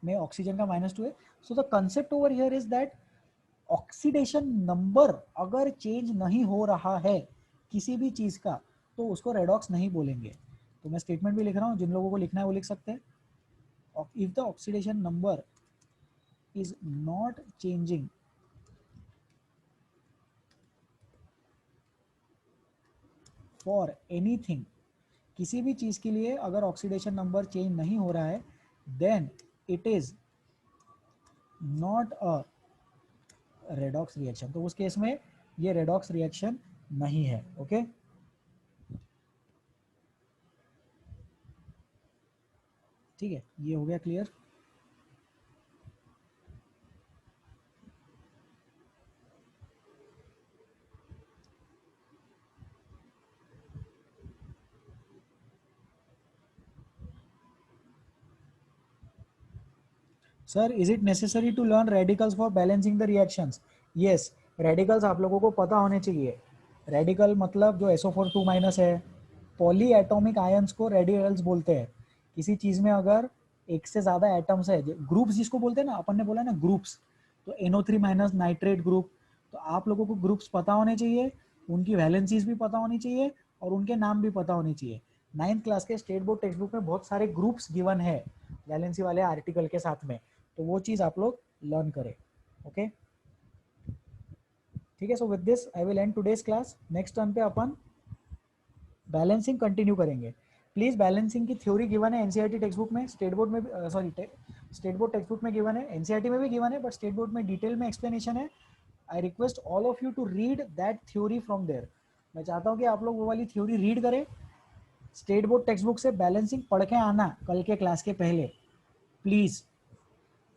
में ऑक्सीजन का -2 है। So the concept over here is that oxidation number अगर चेंज नहीं हो रहा है किसी भी चीज का तो उसको रेडॉक्स नहीं बोलेंगे। तो मैं स्टेटमेंट भी लिख रहा हूँ, जिन लोगों को लिखना है वो लिख सकते हैं। If the oxidation number is not changing for anything, किसी भी चीज के लिए अगर ऑक्सीडेशन नंबर चेंज नहीं हो रहा है, then it is not a redox reaction. तो उस केस में ये रेडॉक्स रिएक्शन नहीं है। ओके, ठीक है, ये हो गया clear. Sir, is it necessary to learn radicals for balancing the reactions? Yes, radicals आप लोगों को पता होने चाहिए। रेडिकल मतलब जो SO4 2- है, पॉली एटॉमिक आयंस को रेडिकल्स बोलते हैं। किसी चीज में अगर एक से ज्यादा एटम्स है, ग्रुप्स जिसको बोलते हैं ना, अपन ने बोला ना ग्रुप्स, तो NO3- नाइट्रेट ग्रुप। तो आप लोगों को ग्रुप्स पता होने चाहिए, उनकी वैलेंसीज भी पता होनी चाहिए और उनके नाम भी पता होने चाहिए। 9th क्लास के स्टेट बोर्ड टेक्स्ट बुक में बहुत सारे ग्रुप्स गिवन है वैलेंसी वाले आर्टिकल के साथ में, तो वो चीज आप लोग लर्न करें। ओके, ठीक है। So with this I will end today's class. Next turn पे अपन बैलेंसिंग कंटिन्यू करेंगे। प्लीज, बैलेंसिंग की थ्योरी गिवन है एनसीईआरटी टेक्स्ट बुक में, स्टेट बोर्ड में, sorry state board text book में गिवन है, एनसीईआरटी में भी गिवन है, बट स्टेट बोर्ड में डिटेल में एक्सप्लेनेशन है। I request all of you to read that theory from there. मैं चाहता हूँ कि आप लोग वो वाली थ्योरी रीड करें, स्टेट बोर्ड टेक्स्ट बुक से बैलेंसिंग पढ़ के आना कल के क्लास के पहले, please.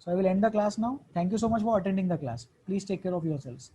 So I will end the class now. Thank you so much for attending the class. Please take care of yourselves.